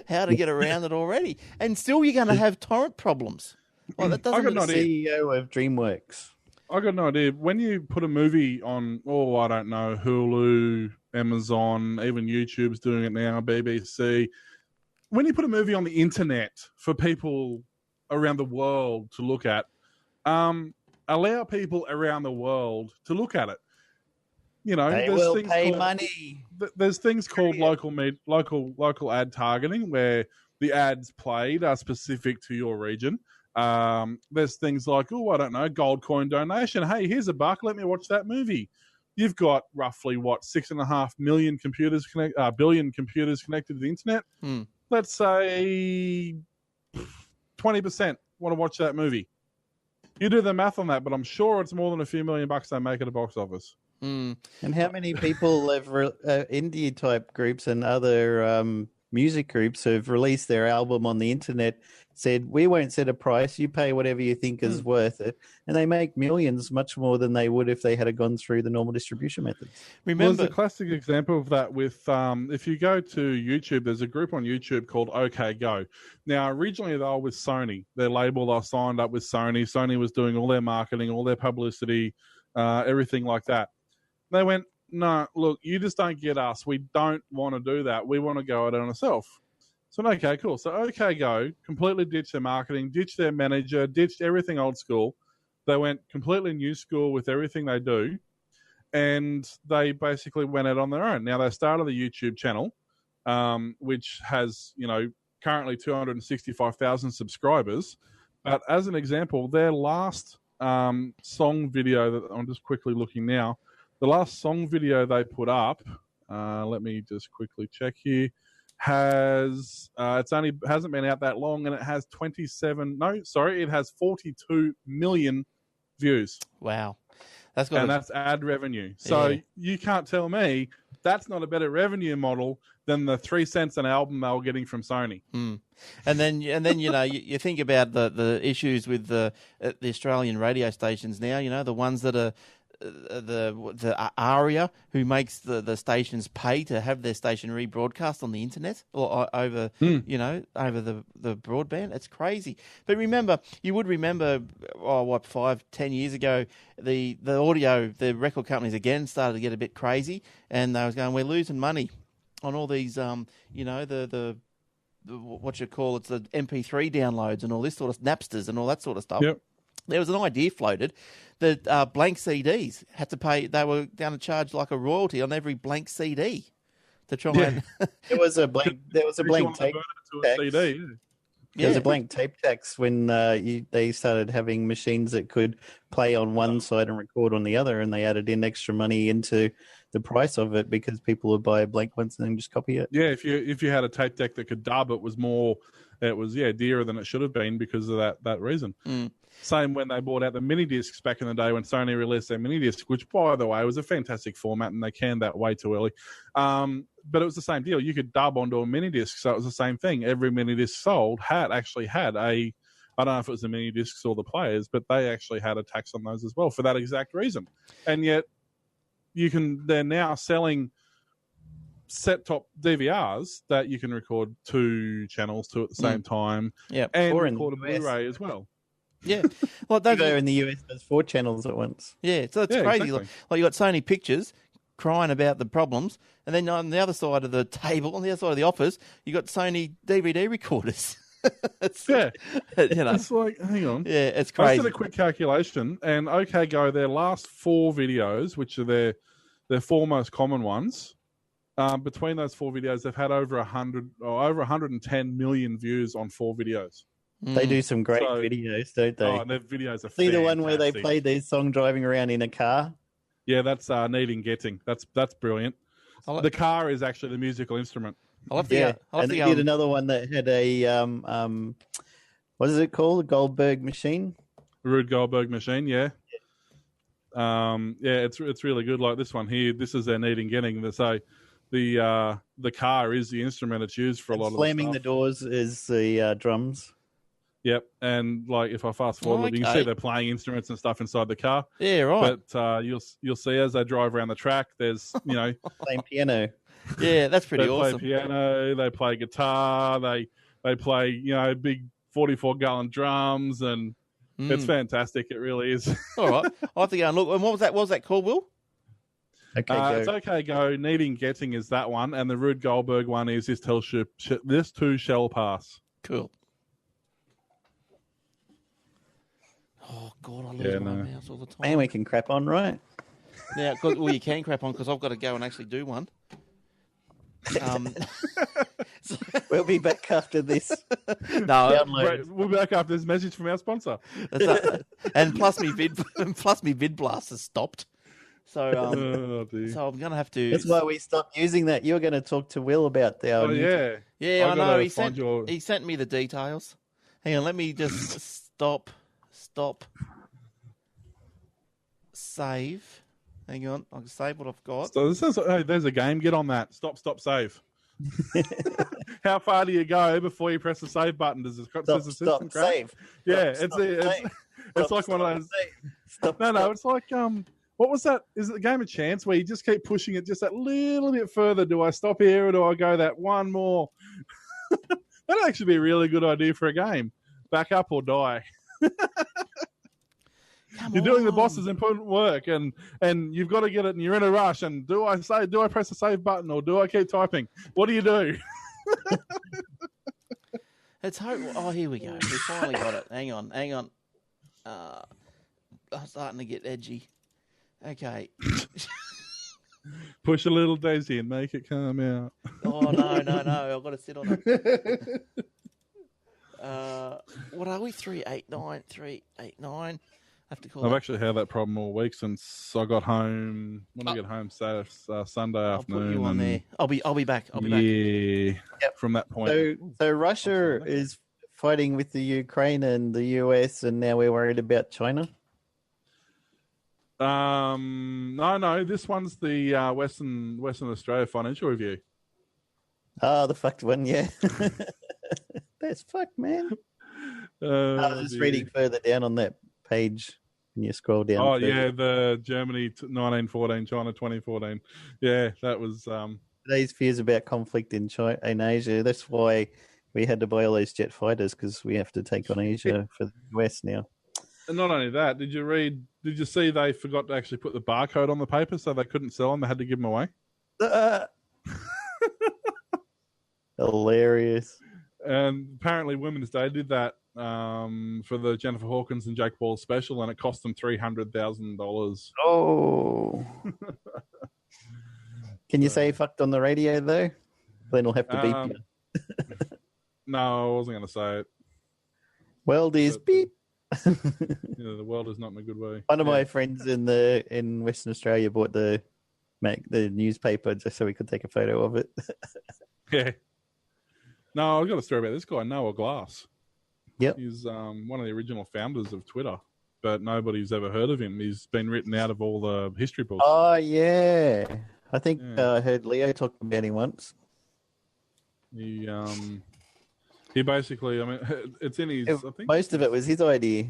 how to get around it already, and still you're going to have torrent problems. Well, that doesn't. I'm the CEO of DreamWorks. I got an idea. When you put a movie on, I don't know, Hulu, Amazon, even YouTube's doing it now, BBC. When you put a movie on the internet for people around the world to look at, allow people around the world to look at it. They will pay money. There's things called local ad targeting where the ads played are specific to your region. There's things like, I don't know, gold coin donation. Hey, here's $1. Let me watch that movie. You've got roughly 6.5 million billion computers connected to the internet. Let's say 20% want to watch that movie. You do the math on that, but I'm sure it's more than a few $1 million they make at a box office. And how many people have indie type groups and other music groups have released their album on the internet, said, we won't set a price, you pay whatever you think is worth it, and they make millions, much more than they would if they had gone through the normal distribution methods. There's a classic example of that with, if you go to YouTube, there's a group on YouTube called OK Go. Now, originally they were with Sony. Their label, they signed up with Sony. Sony was doing all their marketing, all their publicity, everything like that. They went, no, look, you just don't get us. We don't want to do that. We want to go it on ourselves. So, okay, cool. So, OK Go completely ditched their marketing, ditched their manager, ditched everything old school. They went completely new school with everything they do, and they basically went out on their own. Now, they started a YouTube channel, which has, currently 265,000 subscribers. But as an example, their last song video that I'm just quickly looking now, the last song video they put up, let me just quickly check here, hasn't been out that long, and it has 42 million views. Wow. That's ad revenue. So you can't tell me that's not a better revenue model than the 3 cents an album they were getting from Sony. And then you think about the issues with the Australian radio stations now, the ones that are the ARIA, who makes the stations pay to have their station rebroadcast on the internet or over over the broadband. It's crazy. But you would remember 5-10 years ago, the record companies again started to get a bit crazy, and they was going, we're losing money on all these the what you call it's the MP3 downloads and all this sort of Napsters and all that sort of stuff. Yep. There was an idea floated that blank CDs had to pay. They were going to charge like a royalty on every blank CD to try and. There was a blank tape. To a CD. There was a blank tape tax when they started having machines that could play on one side and record on the other, and they added in extra money into the price of it because people would buy blank ones and then just copy it. Yeah, if you had a tape deck that could dub, it was dearer than it should have been because of that reason. Same when they bought out the mini discs back in the day when Sony released their mini disc, which by the way was a fantastic format, and they canned that way too early. But it was the same deal. You could dub onto a mini disc, so it was the same thing. Every mini disc sold actually had I don't know if it was the mini discs or the players, but they actually had a tax on those as well for that exact reason. And yet they're now selling set-top DVRs that you can record 2 channels to at the same time, and record a Blu-ray as well. Yeah, well, those in the US, there's 4 channels at once. Yeah, so it's crazy. Exactly. Like you got Sony Pictures crying about the problems, and then on the other side of the table, on the other side of the office, you got Sony DVD recorders. It's like, hang on. Yeah, it's crazy. I did a quick calculation, and OK Go, their last 4 videos, which are their 4 most common ones, between those 4 videos, they've had over 110 million views on 4 videos. They do some great videos, don't they? Oh, their videos are See the one where they played their song driving around in a car? Yeah, that's Needing Getting. That's brilliant. The car is actually the musical instrument. And they did another one that had a what is it called? A Goldberg machine. Rube Goldberg machine, yeah. It's really good. Like this one here. This is their Needing Getting. So the car is the instrument it's used for a lot of. Slamming the doors is the drums. Yep, and like if I fast forward, you can see they're playing instruments and stuff inside the car. Yeah, right. But you'll see as they drive around the track, there's playing piano. Yeah, that's pretty awesome. They play piano, they play guitar, they play big 44-gallon drums, and it's fantastic. It really is. All right, I'll have to go and look. And what was that called, Will? It's OK Go. Needing Getting is that one, and the Rube Goldberg one is This Too Shall Pass. Cool. Oh, God, I lose my mouse all the time. And we can crap on, right? Now, you can crap on because I've got to go and actually do one. We'll be back after this. No, we'll be back after this message from our sponsor. And plus me vid blast has stopped. So, so I'm going to have to... That's why we stopped using that. You were going to talk to Will about that. Yeah, I know. He sent me the details. Hang on, let me just stop, save. Hang on, I can save what I've got. So this is, there's a game. Get on that. Stop, save. How far do you go before you press the save button? Does it stop, save? Yeah, it's like one of those. It's like what was that? Is it the game of chance where you just keep pushing it just that little bit further? Do I stop here or do I go that one more? That'd actually be a really good idea for a game. Back up or die. You're doing the boss's important work, and you've got to get it, and you're in a rush. And do I press the save button, or do I keep typing? What do you do? Here we go. We finally got it. Hang on. I'm starting to get edgy. Okay. Push a little daisy and make it come out. Oh no! I've got to sit on it. What are we? 389. I've actually had that problem all week since I got home. When I get home Sunday I'll afternoon. Put you on there. I'll be back. Yeah. From that point. So Russia is fighting with the Ukraine and the US, and now we're worried about China. No. This one's the Western Australia Financial Review. Oh, the fucked one, yeah. That's fucked, man. I was just reading further down on that page. Can you scroll down? Oh, yeah, the Germany 1914, China 2014. Yeah, that was... Today's fears about conflict in Asia. That's why we had to buy all those jet fighters, because we have to take on Asia for the US now. And not only that, did you see they forgot to actually put the barcode on the paper, so they couldn't sell them? They had to give them away? Hilarious. And apparently Women's Day did that for the Jennifer Hawkins and Jake Paul special, and it cost them $300,000. Oh. Can you say fucked on the radio, though? Glenn will have to beep you. No, I wasn't going to say it. World is But, beep. The world is not in a good way. One of my friends in Western Australia bought the newspaper just so we could take a photo of it. Yeah. No, I've got a story about this guy, Noah Glass. Yep. He's one of the original founders of Twitter, but nobody's ever heard of him. He's been written out of all the history books. Oh, yeah. I think Yeah. I heard Leo talk about him once. He basically, I mean, it's in his. I think Most of it was his idea.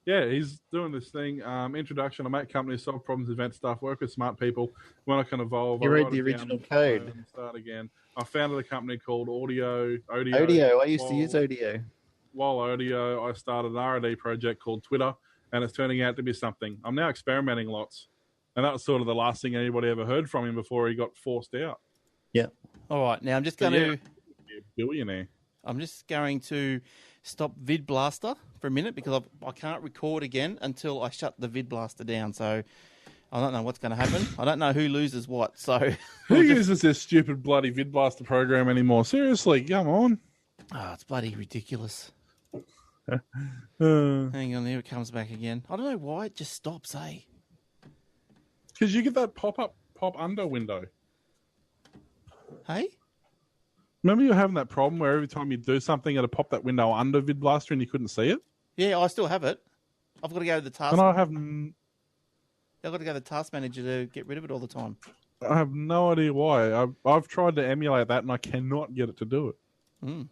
Yeah, he's doing this thing. Introduction: I make companies solve problems, invent stuff, work with smart people. When I can evolve, You I read write the it down, original code. and start again. I founded a company called Audio. Odeo. I used to use Odeo. While Audio, I started an R&D project called Twitter, and it's turning out to be something. I'm now experimenting lots, and that was sort of the last thing anybody ever heard from him before he got forced out. Yeah. All right, now I'm just going to Billionaire. I'm just going to stop VidBlaster for a minute because I can't record again until I shut the VidBlaster down. So I don't know what's going to happen. I don't know who loses what. So Who uses this stupid bloody VidBlaster program anymore? Seriously, come on. Oh, it's bloody ridiculous. Uh, Hang on, there it comes back again. I don't know why it just stops, eh? Because you get that pop under window. Hey? Remember you were having that problem where every time you do something, it'll pop that window under VidBlaster and you couldn't see it? Yeah, I still have it. I've got to go to the task. And I've got to go to the task manager to get rid of it all the time. I have no idea why. I've tried to emulate that and I cannot get it to do it. Mm.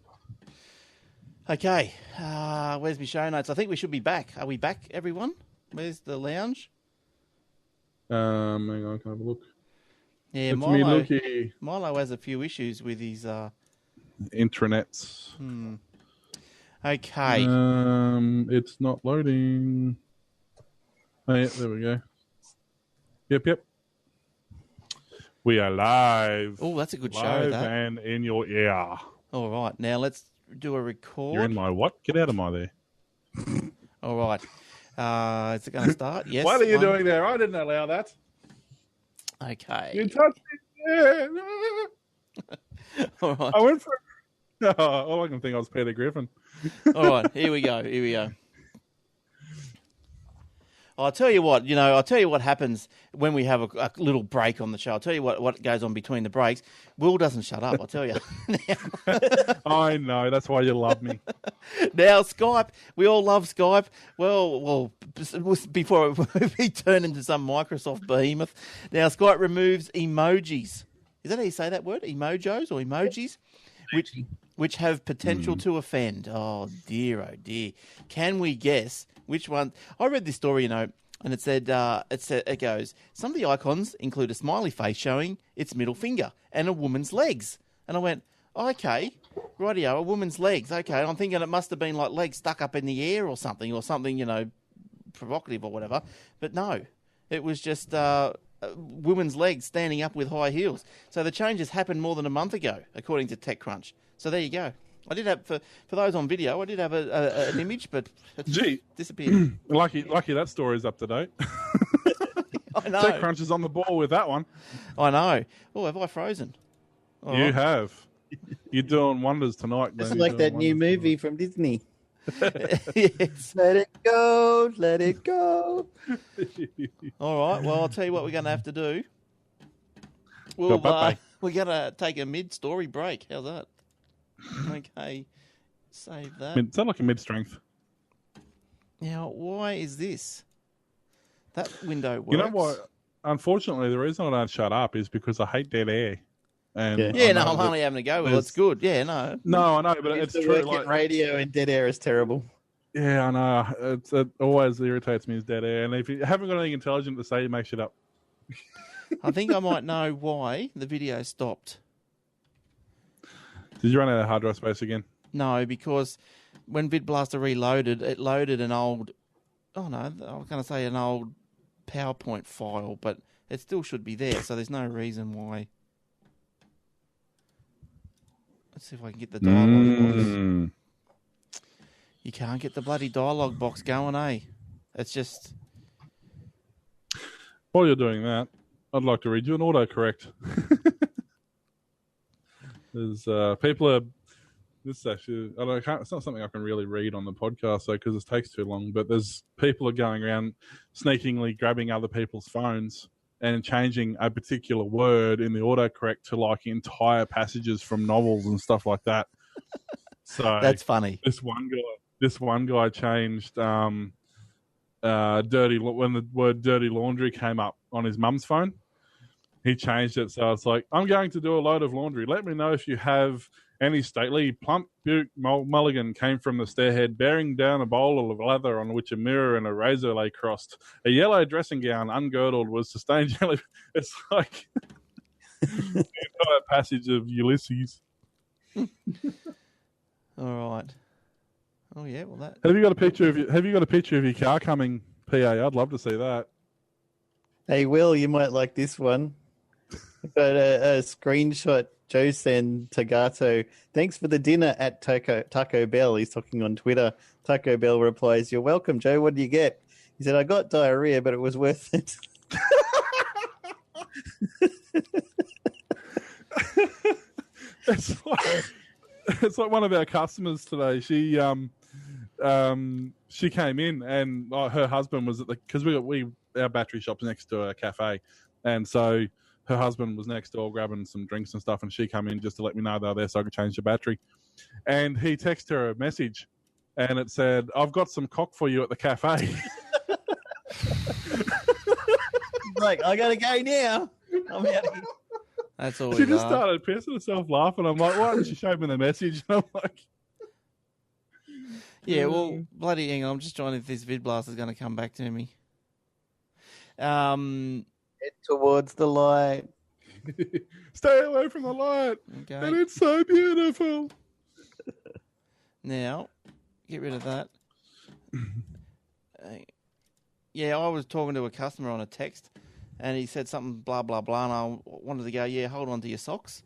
Okay, where's my show notes? I think we should be back. Are we back, everyone? Where's the lounge? Hang on, can I have a look? Yeah, It's me, Lukey. Milo has a few issues with his... Intranets. Okay. It's not loading. Oh, yeah, there we go. Yep. We are live. Oh, that's a good show, Live that. and in your ear. All right, now let's do a record. You're in my what? Get out of my there. All right. Is it going to start? Yes. What are you doing there? I didn't allow that. Okay. You touched it. Yeah. All right. I went for it. All I can think of was Peter Griffin. All right. Here we go. I'll tell you what, I'll tell you what happens when we have a little break on the show. I'll tell you what goes on between the breaks. Will doesn't shut up, I'll tell you. I know, that's why you love me. Now, Skype, we all love Skype. Well, before we turn into some Microsoft behemoth. Now, Skype removes emojis. Is that how you say that word? Emojis or emojis? Which have potential to offend. Oh, dear. Can we guess which one? I read this story, and it said, it goes, some of the icons include a smiley face showing its middle finger and a woman's legs. And I went, okay, rightio, a woman's legs. Okay, I'm thinking it must have been like legs stuck up in the air or something, provocative or whatever. But no, it was just women's legs standing up with high heels. So the changes happened more than a month ago, according to TechCrunch. So there you go. I did have, for those on video, I did have an image, but it's disappeared. Lucky that story's up to date. I know. TechCrunch is on the ball with that one. I know. Oh, have I frozen? All You right. have. You're doing wonders tonight. It's man. like You're that doing new wonders movie from Disney. Yes. Let it go, let it go. All right. Well, I'll tell you what we're going to have to do. Go bye-bye. We're going to take a mid-story break. How's that? Okay. Save that. Sound like a mid-strength. Now, why is this? That window works. You know what? Unfortunately, the reason I don't shut up is because I hate dead air. And Yeah, I no, know I'm that- only having a go. Well, there's- it's good. Yeah, no. No, I know, but it's the true. work Like, in radio and dead air is terrible. yeah, I know. It always irritates me as dead air. And if you haven't got anything intelligent to say, you make shit up. I think I might know why the video stopped. Did you run out of hard drive space again? No, because when VidBlaster reloaded, it loaded an old... Oh, no, I was going to say an old PowerPoint file, but it still should be there, so there's no reason why... Let's see if I can get the dialogue box. You can't get the bloody dialogue box going, eh? It's just... While you're doing that, I'd like to read you an autocorrect. There's people are This is actually, I can't, it's not something I can really read on the podcast, though, because it takes too long. But there's people are going around sneakingly grabbing other people's phones and changing a particular word in the autocorrect to like entire passages from novels and stuff like that. So That's funny. This one guy changed when the word dirty laundry came up on his mum's phone. He changed it so it's like, I'm going to do a load of laundry. Let me know if you have any stately, plump Buick mulligan came from the stairhead, bearing down a bowl of leather on which a mirror and a razor lay crossed. A yellow dressing gown, ungirdled, was sustained jelly. It's like the entire passage of Ulysses. All right. Oh yeah. Well, that. Have you got a picture of your car coming, PA? I'd love to see that. Hey, Will, you might like this one. I've got a screenshot Joe sent to Gato. Thanks for the dinner at Taco Bell. He's talking on Twitter. Taco Bell replies, "You're welcome, Joe. What did you get?" He said, "I got diarrhea, but it was worth it." It's like one of our customers today. She came in and her husband was at because our battery shop's next to a cafe, and so her husband was next door grabbing some drinks and stuff, and she came in just to let me know they were there so I could change the battery. And he texted her a message, and it said, "I've got some cock for you at the cafe." Like, I gotta go now. I'm out of here. That's all. She just started pissing herself laughing. I'm like, "Why didn't she show me the message?" And I'm like, Yeah, well, bloody hang on. I'm just trying if this vid blast is going to come back to me. Head towards the light. Stay away from the light. Okay. And it's so beautiful. Now, get rid of that. Yeah, I was talking to a customer on a text, and he said something blah, blah, blah, and I wanted to go, yeah, hold on to your socks.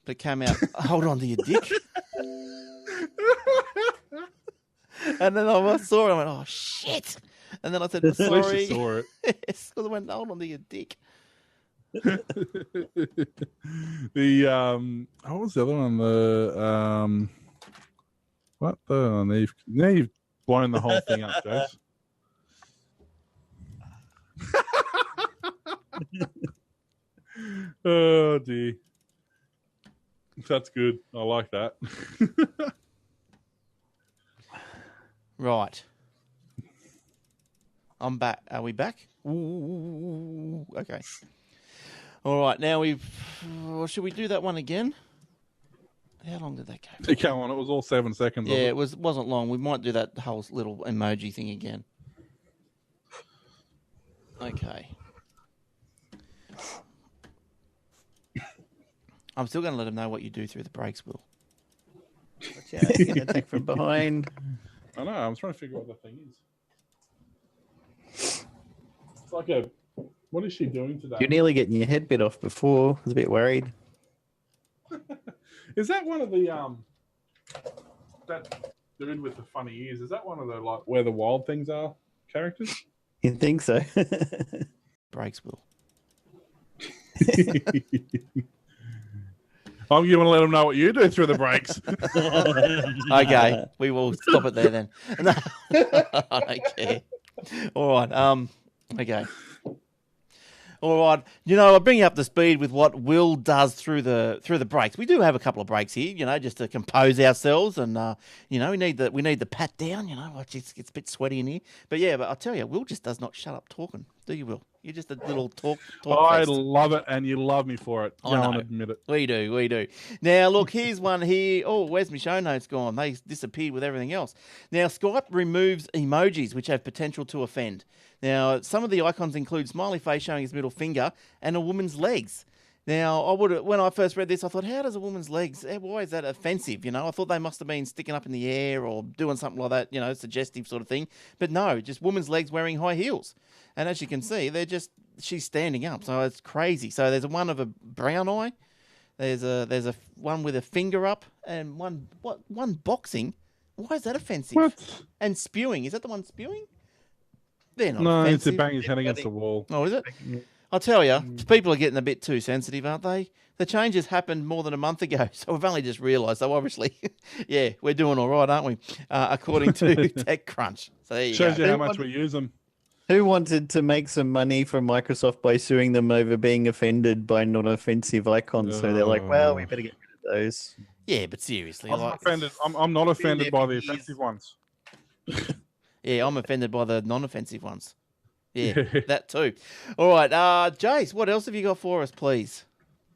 But it came out, hold on to your dick. And then I saw it, I went, oh, shit. And then I said, sorry. At least you saw it. Yes, because I went, hold on to your dick. What was the other one? Now you've blown the whole thing up, Jace. Oh dear. That's good. I like that. Right. I'm back. Are we back? Ooh, okay. All right. Now should we do that one again? How long did that go? Come on, it was all 7 seconds. Yeah, it wasn't long. We might do that whole little emoji thing again. Okay. I'm still going to let him know what you do through the breaks, Will. Watch out, it's going to attack from behind. I know, I'm trying to figure out what the thing is. It's like what is she doing today? You're nearly getting your head bit off before. I was a bit worried. Is that one of the, that dude with the funny ears, is that one of the, like, Where the Wild Things Are characters? You think so? Breaks, Will. I'm going to let them know what you do through the breaks. Okay, we will stop it there then. No, I don't care. All right. Okay. All right. I'll bring you up to speed with what Will does through the breaks. We do have a couple of breaks here, just to compose ourselves, and we need the pat down. It's a bit sweaty in here, but I'll tell you, Will just does not shut up talking. Do you, Will? You're just a little talk I fest. love it, and you love me for it. Go on, admit it. We do. Now, look, here's one here. Oh, where's my show notes gone? They disappeared with everything else. Now, Skype removes emojis, which have potential to offend. Now, some of the icons include smiley face showing his middle finger and a woman's legs. Now, when I first read this, I thought, how does a woman's legs, why is that offensive? I thought they must have been sticking up in the air or doing something like that, suggestive sort of thing. But no, just woman's legs wearing high heels. And as you can see, she's standing up. So it's crazy. So there's one of a brown eye. There's a one with a finger up and one boxing. Why is that offensive? What? And spewing. Is that the one spewing? They're not No, offensive. it's to bang his head against the wall. Oh, is it? I'll tell you, people are getting a bit too sensitive, aren't they? The changes happened more than a month ago, so we've only just realised. So obviously, yeah, we're doing all right, aren't we? According to TechCrunch. So there you Shows go. you how much we use them. Who wanted to make some money from Microsoft by suing them over being offended by non-offensive icons? So they're like, well, we better get rid of those. Yeah, but seriously, I'm like, offended. I'm not offended by the offensive ones. yeah, I'm offended by the non-offensive ones. Yeah, that too. All right, Jace, what else have you got for us, please?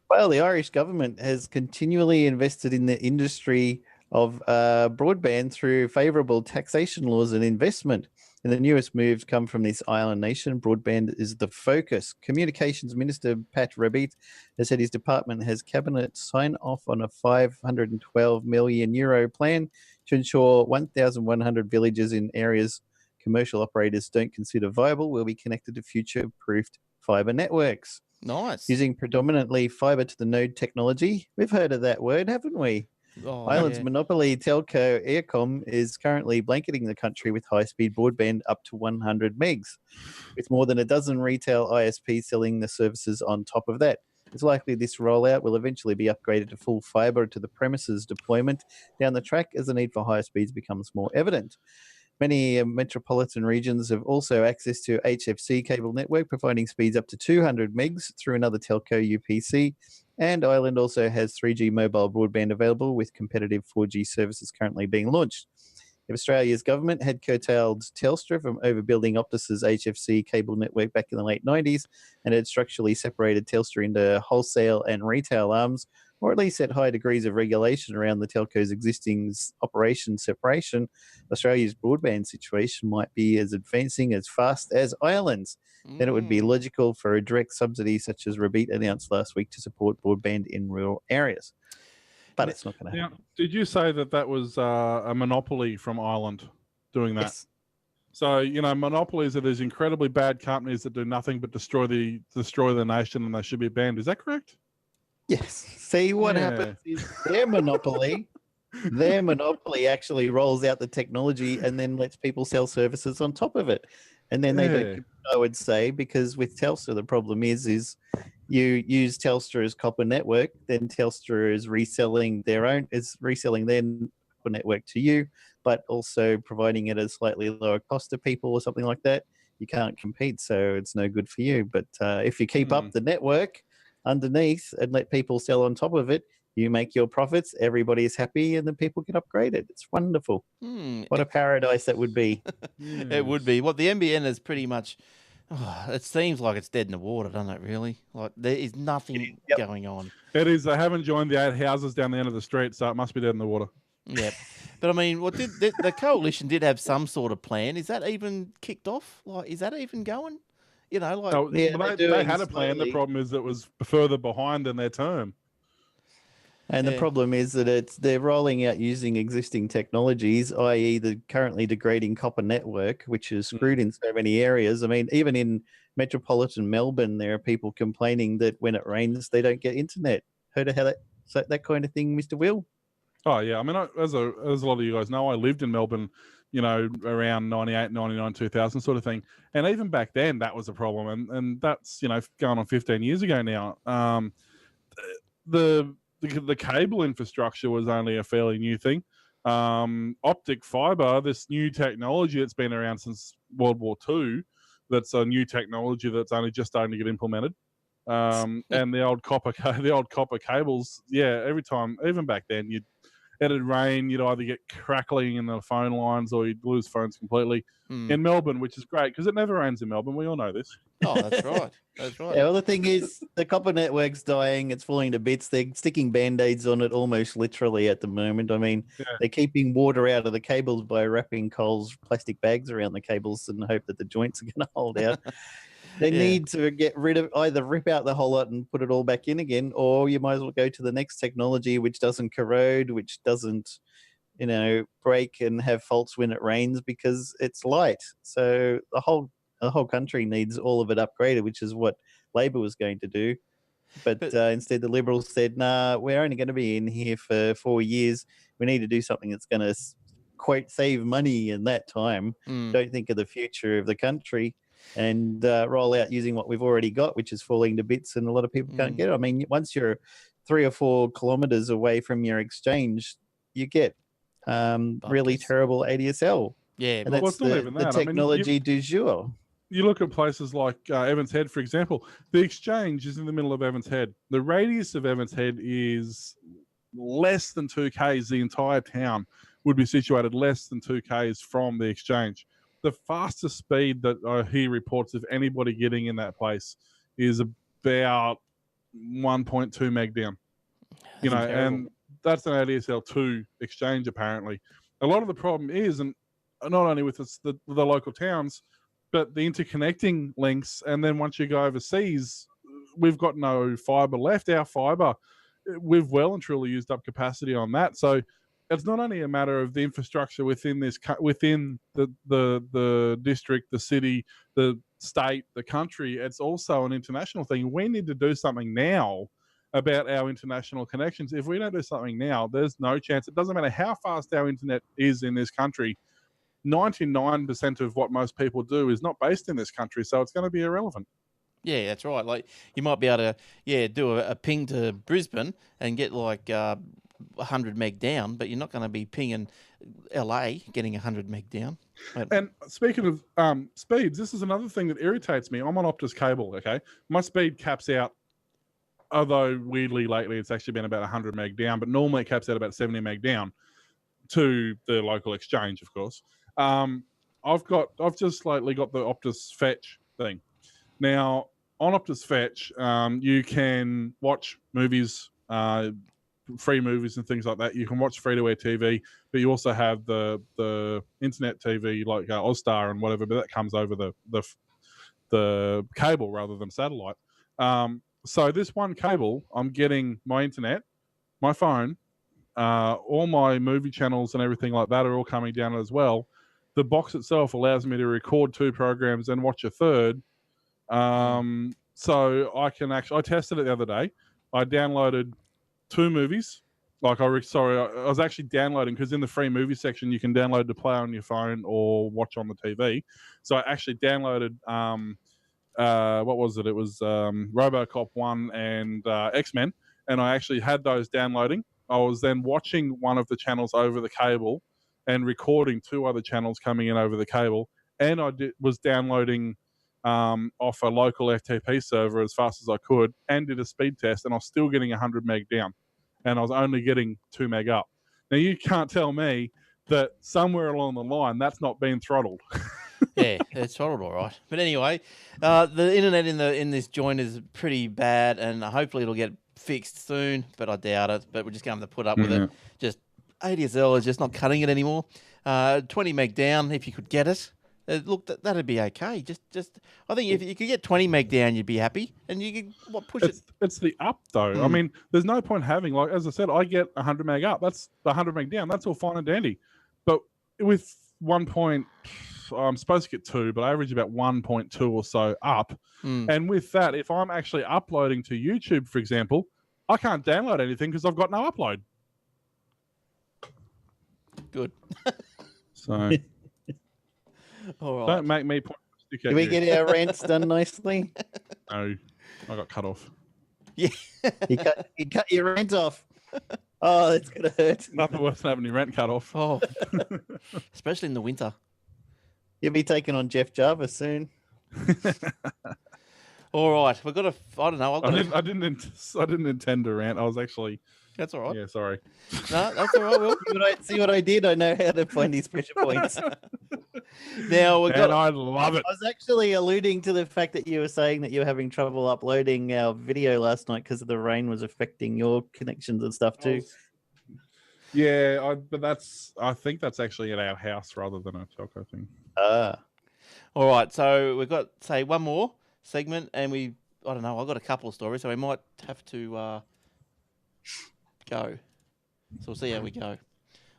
Well, the Irish government has continually invested in the industry of broadband through favourable taxation laws and investment. And the newest moves come from this island nation. Broadband is the focus. Communications Minister Pat Rabbitte has said his department has cabinet sign off on a €512 million plan to ensure 1,100 villages in areas commercial operators don't consider viable will be connected to future-proofed fibre networks. Nice. Using predominantly fibre to the node technology. We've heard of that word, haven't we? Oh, Ireland's yeah. monopoly telco Eircom is currently blanketing the country with high-speed broadband up to 100 megs, with more than a dozen retail ISPs selling the services on top of that. It's likely this rollout will eventually be upgraded to full fibre to the premises deployment down the track as the need for higher speeds becomes more evident. Many metropolitan regions have also access to HFC cable network, providing speeds up to 200 megs through another telco UPC. And Ireland also has 3G mobile broadband available with competitive 4G services currently being launched. If Australia's government had curtailed Telstra from overbuilding Optus's HFC cable network back in the late 90s and had structurally separated Telstra into wholesale and retail arms, or at least set high degrees of regulation around the telco's existing operation separation, Australia's broadband situation might be as advancing as fast as Ireland's. Then it would be logical for a direct subsidy such as Rabbitte announced last week to support broadband in rural areas. But it's not going to happen. Now, did you say that was a monopoly from Ireland doing that? Yes. So, monopolies are these incredibly bad companies that do nothing but destroy the nation, and they should be banned. Is that correct? Yes. See, what happens is their monopoly actually rolls out the technology and then lets people sell services on top of it. And then they don't, I would say, because with Telstra, the problem is you use Telstra's copper network, then Telstra is reselling their copper network to you, but also providing it at a slightly lower cost to people or something like that. You can't compete, so it's no good for you. But if you keep up the network underneath and let people sell on top of it, you make your profits, everybody is happy, and then people get upgraded. It's wonderful. What a paradise that would be. It would be. What the NBN is pretty much, it seems like it's dead in the water, doesn't it, really? Like there is nothing going on. It is. They haven't joined the 8 houses down the end of the street, so it must be dead in the water. Yep. But I mean, the coalition did have some sort of plan. Is that even kicked off? Like, is that even going? They had a plan. The problem is it was further behind in their term. And the problem is that they're rolling out using existing technologies, i.e. the currently degrading copper network, which is screwed in so many areas. I mean, even in metropolitan Melbourne, there are people complaining that when it rains, they don't get internet. Heard of how that kind of thing, Mr. Will? Oh, yeah. I mean, as a lot of you guys know, I lived in Melbourne, around 98, 99, 2000 sort of thing. And even back then, that was a problem. And that's, going on 15 years ago now. The cable infrastructure was only a fairly new thing. Optic fiber, this new technology that's been around since World War II, that's a new technology that's only just starting to get implemented. And the old copper cables, every time, even back then, it'd rain, you'd either get crackling in the phone lines or you'd lose phones completely. In Melbourne, which is great because it never rains in Melbourne. We all know this. Oh, that's right. That's right. Yeah, well, the thing is, the copper network's dying. It's falling to bits. They're sticking Band-Aids on it almost literally at the moment. I mean, they're keeping water out of the cables by wrapping Coles plastic bags around the cables and hope that the joints are going to hold out. They need to get rid of, either rip out the whole lot and put it all back in again, or you might as well go to the next technology which doesn't corrode, which doesn't, break and have faults when it rains because it's light. So the whole country needs all of it upgraded, which is what Labor was going to do. But instead the Liberals said, nah, we're only going to be in here for 4 years. We need to do something that's going to, quote, save money in that time. Don't think of the future of the country. and roll out using what we've already got, which is falling to bits, and a lot of people can't get it. I mean, once you're 3 or 4 kilometers away from your exchange, you get really terrible ADSL. Yeah, and that's it's not even the that. I mean, technology du jour. You look at places like Evans Head, for example. The exchange is in the middle of Evans Head. The radius of Evans Head is less than 2 k's. The entire town would be situated less than 2 k's from the exchange. The fastest speed that I hear reports of anybody getting in that place is about 1.2 meg down. And that's an ADSL2 exchange apparently. A lot of the problem is, and not only with the local towns, but the interconnecting links, and then once you go overseas, we've got no fibre left. Our fibre, we've well and truly used up capacity on that. So it's not only a matter of the infrastructure within the district, the city, the state, the country. It's also an international thing. We need to do something now about our international connections. If we don't do something now, there's no chance. It doesn't matter how fast our internet is in this country. 99% of what most people do is not based in this country, so it's going to be irrelevant. Yeah, that's right. Like you might be able to, do a ping to Brisbane and get like 100 meg down, but you're not going to be pinging LA getting 100 meg down. And speaking of speeds, this is another thing that irritates me. I'm on Optus cable, okay? My speed caps out, although weirdly lately it's actually been about 100 meg down, but normally it caps out about 70 meg down to the local exchange, of course. I've just lately got the Optus Fetch thing. Now, on Optus Fetch, you can watch movies, free movies and things like that. You can watch free-to-air TV, but you also have the internet TV like Ozstar and whatever, but that comes over the cable rather than satellite. So this one cable, I'm getting my internet, my phone, all my movie channels and everything like that are all coming down as well. The box itself allows me to record 2 programs and watch a third. So I can I tested it the other day. I downloaded 2 movies. I was actually downloading, because in the free movie section you can download to play on your phone or watch on the TV. So I actually downloaded what was it? It was RoboCop 1 and X-Men, and I actually had those downloading. I was then watching one of the channels over the cable and recording 2 other channels coming in over the cable, and I was downloading off a local FTP server as fast as I could, and did a speed test, and I was still getting 100 meg down, and I was only getting 2 meg up. Now you can't tell me that somewhere along the line that's not being throttled. Yeah, it's throttled all right. But anyway, the internet in this joint is pretty bad, and hopefully it'll get fixed soon, but I doubt it. But we're just going to have to put up with it. Just ADSL is just not cutting it anymore. 20 meg down, if you could get it. Look, that'd be okay. Just I think if you could get 20 meg down, you'd be happy, and you could push it. It's the up though. I mean, there's no point having, like as I said, I get 100 meg up. That's 100 meg down. That's all fine and dandy. But with I'm supposed to get 2, but I average about 1.2 or so up. And with that, if I'm actually uploading to YouTube, for example, I can't download anything because I've got no upload. Good. So all right. Don't make me point a stick at Did we you. get our rants done nicely? No, I got cut off. Yeah. You cut your rant off. Oh, that's gonna hurt. Nothing worse than having your rent cut off. Oh, especially in the winter. You'll be taking on Jeff Jarvis soon. All right, we've got I don't know. I didn't intend to rant. I was actually. That's all right. Yeah, sorry. No, that's all right. Will. See what I did? I know how to find these pressure points. Now we've got. I love it. I was actually alluding to the fact that you were saying that you were having trouble uploading our video last night because the rain was affecting your connections and stuff too. Yeah, I think that's actually at our house rather than a telco thing. All right, so we've got one more segment, and I don't know. I've got a couple of stories, so we might have to go. So we'll see how we go.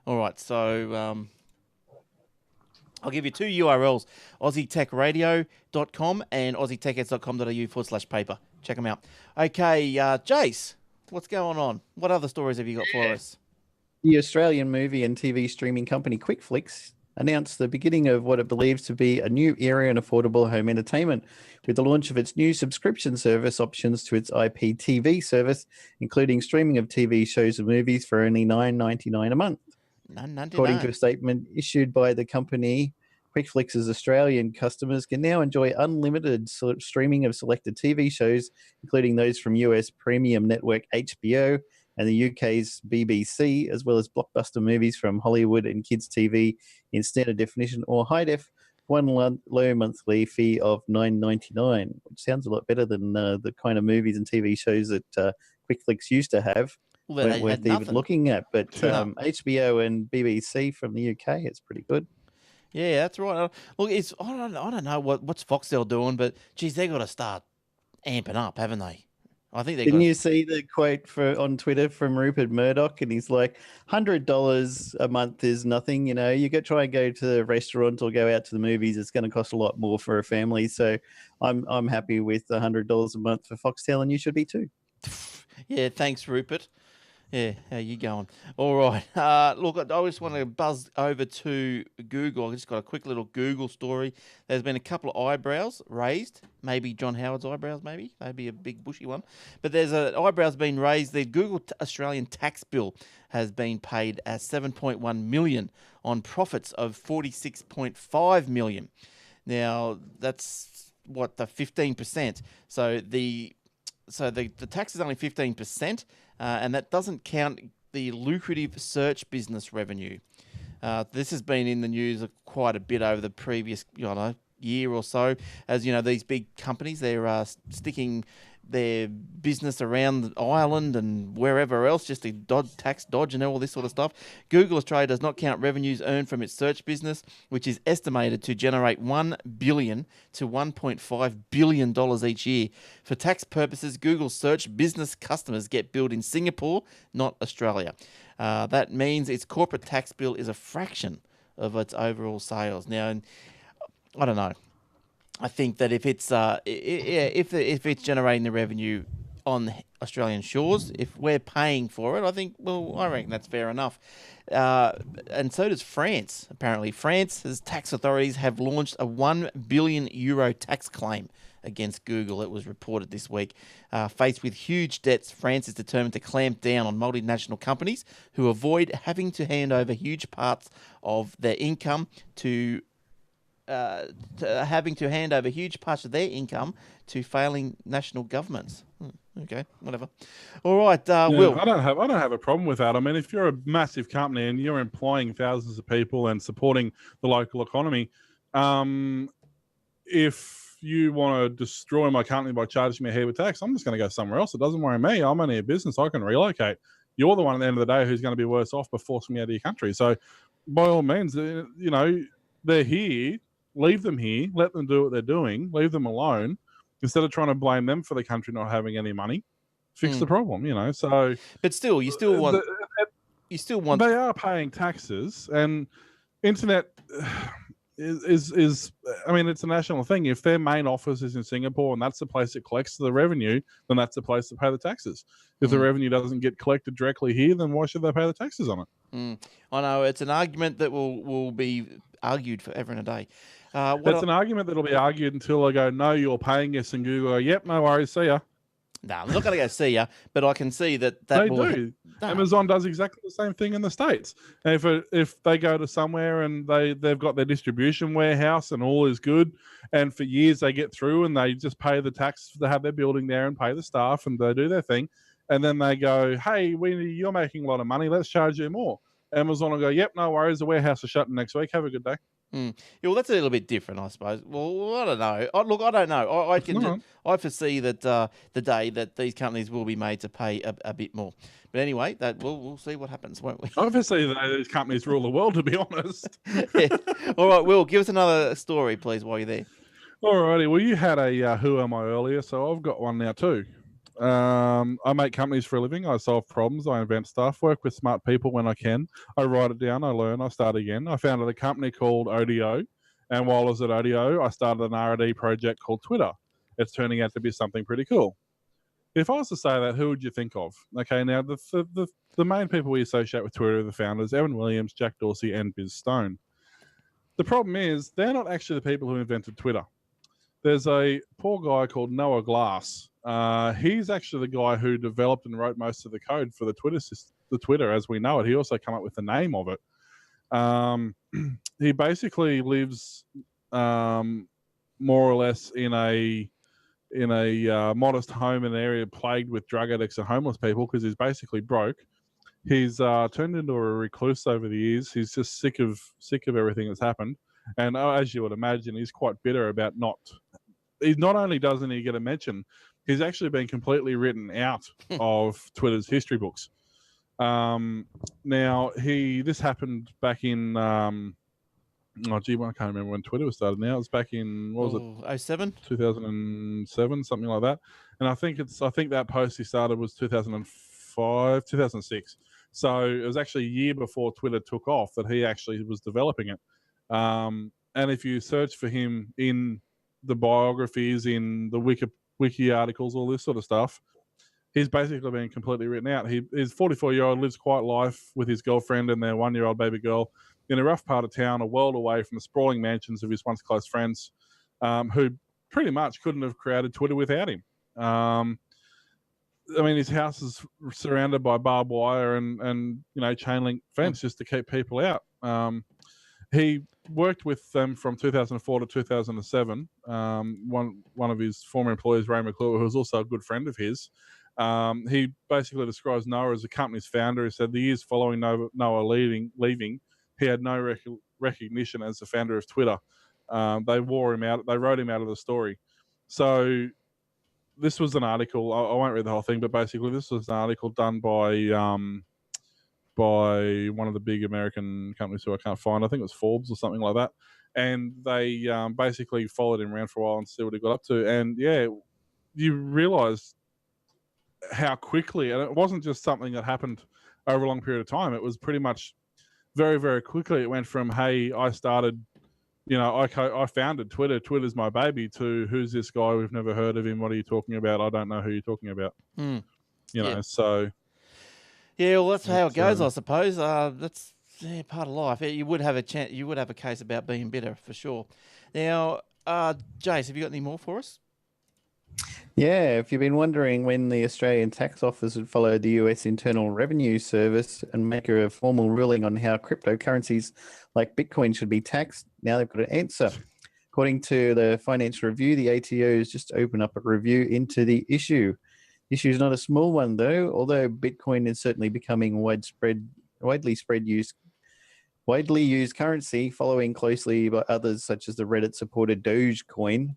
All right, so I'll give you 2 URLs, aussietechradio.com and aussietechheads.com.au/paper. Check them out. Okay, Jace, what's going on? What other stories have you got for us? The Australian movie and TV streaming company QuickFlix announced the beginning of what it believes to be a new era in affordable home entertainment with the launch of its new subscription service options to its IPTV service, including streaming of TV shows and movies for only $9.99 a month. According to a statement issued by the company, QuickFlix's Australian customers can now enjoy unlimited streaming of selected TV shows, including those from US premium network HBO and the UK's BBC, as well as blockbuster movies from Hollywood and Kids TV in standard definition or high def, one low monthly fee of $9.99, which sounds a lot better than the kind of movies and TV shows that QuickFlix used to have. Well, worth even looking at, but HBO and BBC from the UK, it's pretty good. Yeah, that's right. Look, I don't know what's Foxtel doing, but geez, they got to start amping up, haven't they? I think they. Didn't you see the quote on Twitter from Rupert Murdoch? And he's like, $100 a month is nothing. You know, you could try and go to the restaurant or go out to the movies. It's going to cost a lot more for a family. So I'm happy with $100 a month for Foxtel, and you should be too. Yeah, thanks, Rupert. Yeah, how you going? All right. Look, I just want to buzz over to Google. I just got a quick little Google story. There's been a couple of eyebrows raised. Maybe John Howard's eyebrows, maybe a big bushy one. But there's an eyebrows being raised. The Google Australian tax bill has been paid at $7.1 million on profits of $46.5 million. Now, that's what, the 15%. So the tax is only 15%. And that doesn't count the lucrative search business revenue. This has been in the news quite a bit over the previous, year or so. As you know, these big companies, they're sticking their business around Ireland and wherever else just to tax dodge and all this sort of stuff. Google Australia does not count revenues earned from its search business, which is estimated to generate $1 billion to $1.5 billion each year. For tax purposes, Google's search business customers get billed in Singapore, not Australia. That means its corporate tax bill is a fraction of its overall sales. Now, I don't know. I think that if it's generating the revenue on Australian shores, if we're paying for it, I reckon that's fair enough. And so does France. Apparently, France's tax authorities have launched a €1 billion tax claim against Google. It was reported this week. Faced with huge debts, France is determined to clamp down on multinational companies who avoid having to hand over huge parts of their income to failing national governments. Okay, whatever. All right, Will. I don't have a problem with that. I mean, if you're a massive company and you're employing thousands of people and supporting the local economy, if you want to destroy my company by charging me a heap of tax, I'm just going to go somewhere else. It doesn't worry me. I'm only a business. I can relocate. You're the one at the end of the day who's going to be worse off by forcing me out of your country. So, by all means, they're here. Leave them here, let them do what they're doing, leave them alone, instead of trying to blame them for the country not having any money. Fix the problem, So, but still, you still want. They are paying taxes, and internet is. I mean, it's a national thing. If their main office is in Singapore and that's the place that collects the revenue, then that's the place to pay the taxes. If the revenue doesn't get collected directly here, then why should they pay the taxes on it? I know it's an argument that will be argued forever and a day. It's an argument that'll be argued until I go, no, you're paying us, and Google go, yep, no worries, see ya. No, I'm not going to go see ya, but I can see that they do. No. Amazon does exactly the same thing in the States. And if they go to somewhere and they've got their distribution warehouse and all is good, and for years they get through and they just pay the tax to have their building there and pay the staff and they do their thing, and then they go, hey, you're making a lot of money, let's charge you more. Amazon will go, yep, no worries, the warehouse is shutting next week, have a good day. Yeah, well, that's a little bit different, I suppose. Well, I don't know. I don't know. I foresee that the day that these companies will be made to pay a bit more. But anyway, we'll see what happens, won't we? Obviously, these companies rule the world, to be honest. Yeah. All right, Will, give us another story, please, while you're there. All righty. Well, you had a Who Am I earlier, so I've got one now too. I make companies for a living. I solve problems. I invent stuff. Work with smart people when I can. I write it down. I learn. I start again. I founded a company called ODO, and while I was at ODO, I started an R&D project called Twitter. It's turning out to be something pretty cool. If I was to say that, who would you think of? Okay, now the main people we associate with Twitter are the founders: Evan Williams, Jack Dorsey, and Biz Stone. The problem is they're not actually the people who invented Twitter. There's a poor guy called Noah Glass. He's actually the guy who developed and wrote most of the code for the Twitter as we know it. He also came up with the name of it. He basically lives more or less in a modest home in an area plagued with drug addicts and homeless people because he's basically broke. He's turned into a recluse over the years. He's just sick of everything that's happened, and as you would imagine, he's quite bitter about not only doesn't he get a mention, he's actually been completely written out of Twitter's history books. Now this happened back in I can't remember when Twitter was started. Now it's back in what was it? 07? 2007, something like that. And I think that post he started was 2005, 2006. So it was actually a year before Twitter took off that he actually was developing it. And if you search for him in the biographies, in the wiki articles, all this sort of stuff, he's basically been completely written out. He's 44-year-old, lives quiet life with his girlfriend and their 1-year-old baby girl in a rough part of town, a world away from the sprawling mansions of his once close friends, who pretty much couldn't have created Twitter without him. I mean, his house is surrounded by barbed wire and chain link fence just to keep people out. He worked with them from 2004 to 2007. One of his former employees, Ray McClure, who was also a good friend of his, he basically describes Noah as the company's founder. He said the years following Noah leaving, he had no recognition as the founder of Twitter. They wore him out. They wrote him out of the story. So this was an article. I won't read the whole thing, but basically this was an article done by one of the big American companies who I can't find. I think it was Forbes or something like that. And they basically followed him around for a while and see what he got up to. And yeah, you realise how quickly, and it wasn't just something that happened over a long period of time. It was pretty much very, very quickly. It went from, hey, I started, I founded Twitter. Twitter's my baby, to who's this guy? We've never heard of him. What are you talking about? I don't know who you're talking about. So. Yeah, well, that's how it goes, I suppose. That's part of life. You would have a chance. You would have a case about being bitter for sure. Now, Jace, have you got any more for us? Yeah, if you've been wondering when the Australian Tax Office would follow the US Internal Revenue Service and make a formal ruling on how cryptocurrencies like Bitcoin should be taxed, now they've got an answer. According to the Financial Review, the ATOs just opened up a review into the issue. The issue is not a small one, though, although Bitcoin is certainly becoming widely used currency, following closely by others such as the Reddit-supported Dogecoin.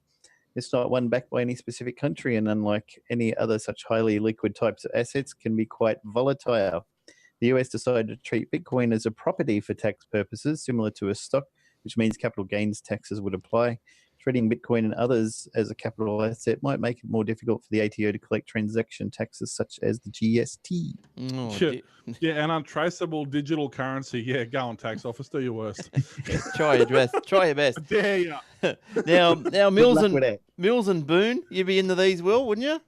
It's not one backed by any specific country, and unlike any other such highly liquid types of assets, can be quite volatile. The US decided to treat Bitcoin as a property for tax purposes, similar to a stock, which means capital gains taxes would apply. Treating Bitcoin and others as a capital asset might make it more difficult for the ATO to collect transaction taxes such as the GST. Yeah, an untraceable digital currency. Yeah, go on, tax office, do your worst. Try your best. Try your best. Dare you. Now, Mills and Boon, you'd be into these, Will, wouldn't you?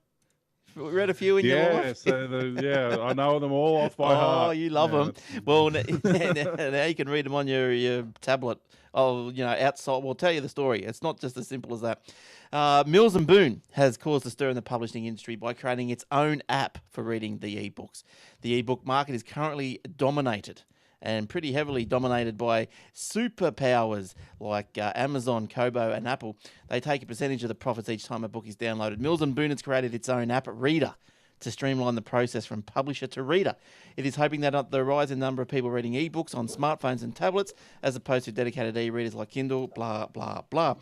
Read a few in your life. I know them all off by heart. Oh, you love them. Well, now you can read them on your tablet. Outside. We'll tell you the story. It's not just as simple as that. Mills and Boon has caused a stir in the publishing industry by creating its own app for reading the ebooks. The ebook market is currently dominated, and pretty heavily dominated, by superpowers like Amazon, Kobo, and Apple. They take a percentage of the profits each time a book is downloaded. Mills and Boon has created its own app reader to streamline the process from publisher to reader. It is hoping that the rising number of people reading ebooks on smartphones and tablets, as opposed to dedicated e-readers like Kindle, blah, blah, blah.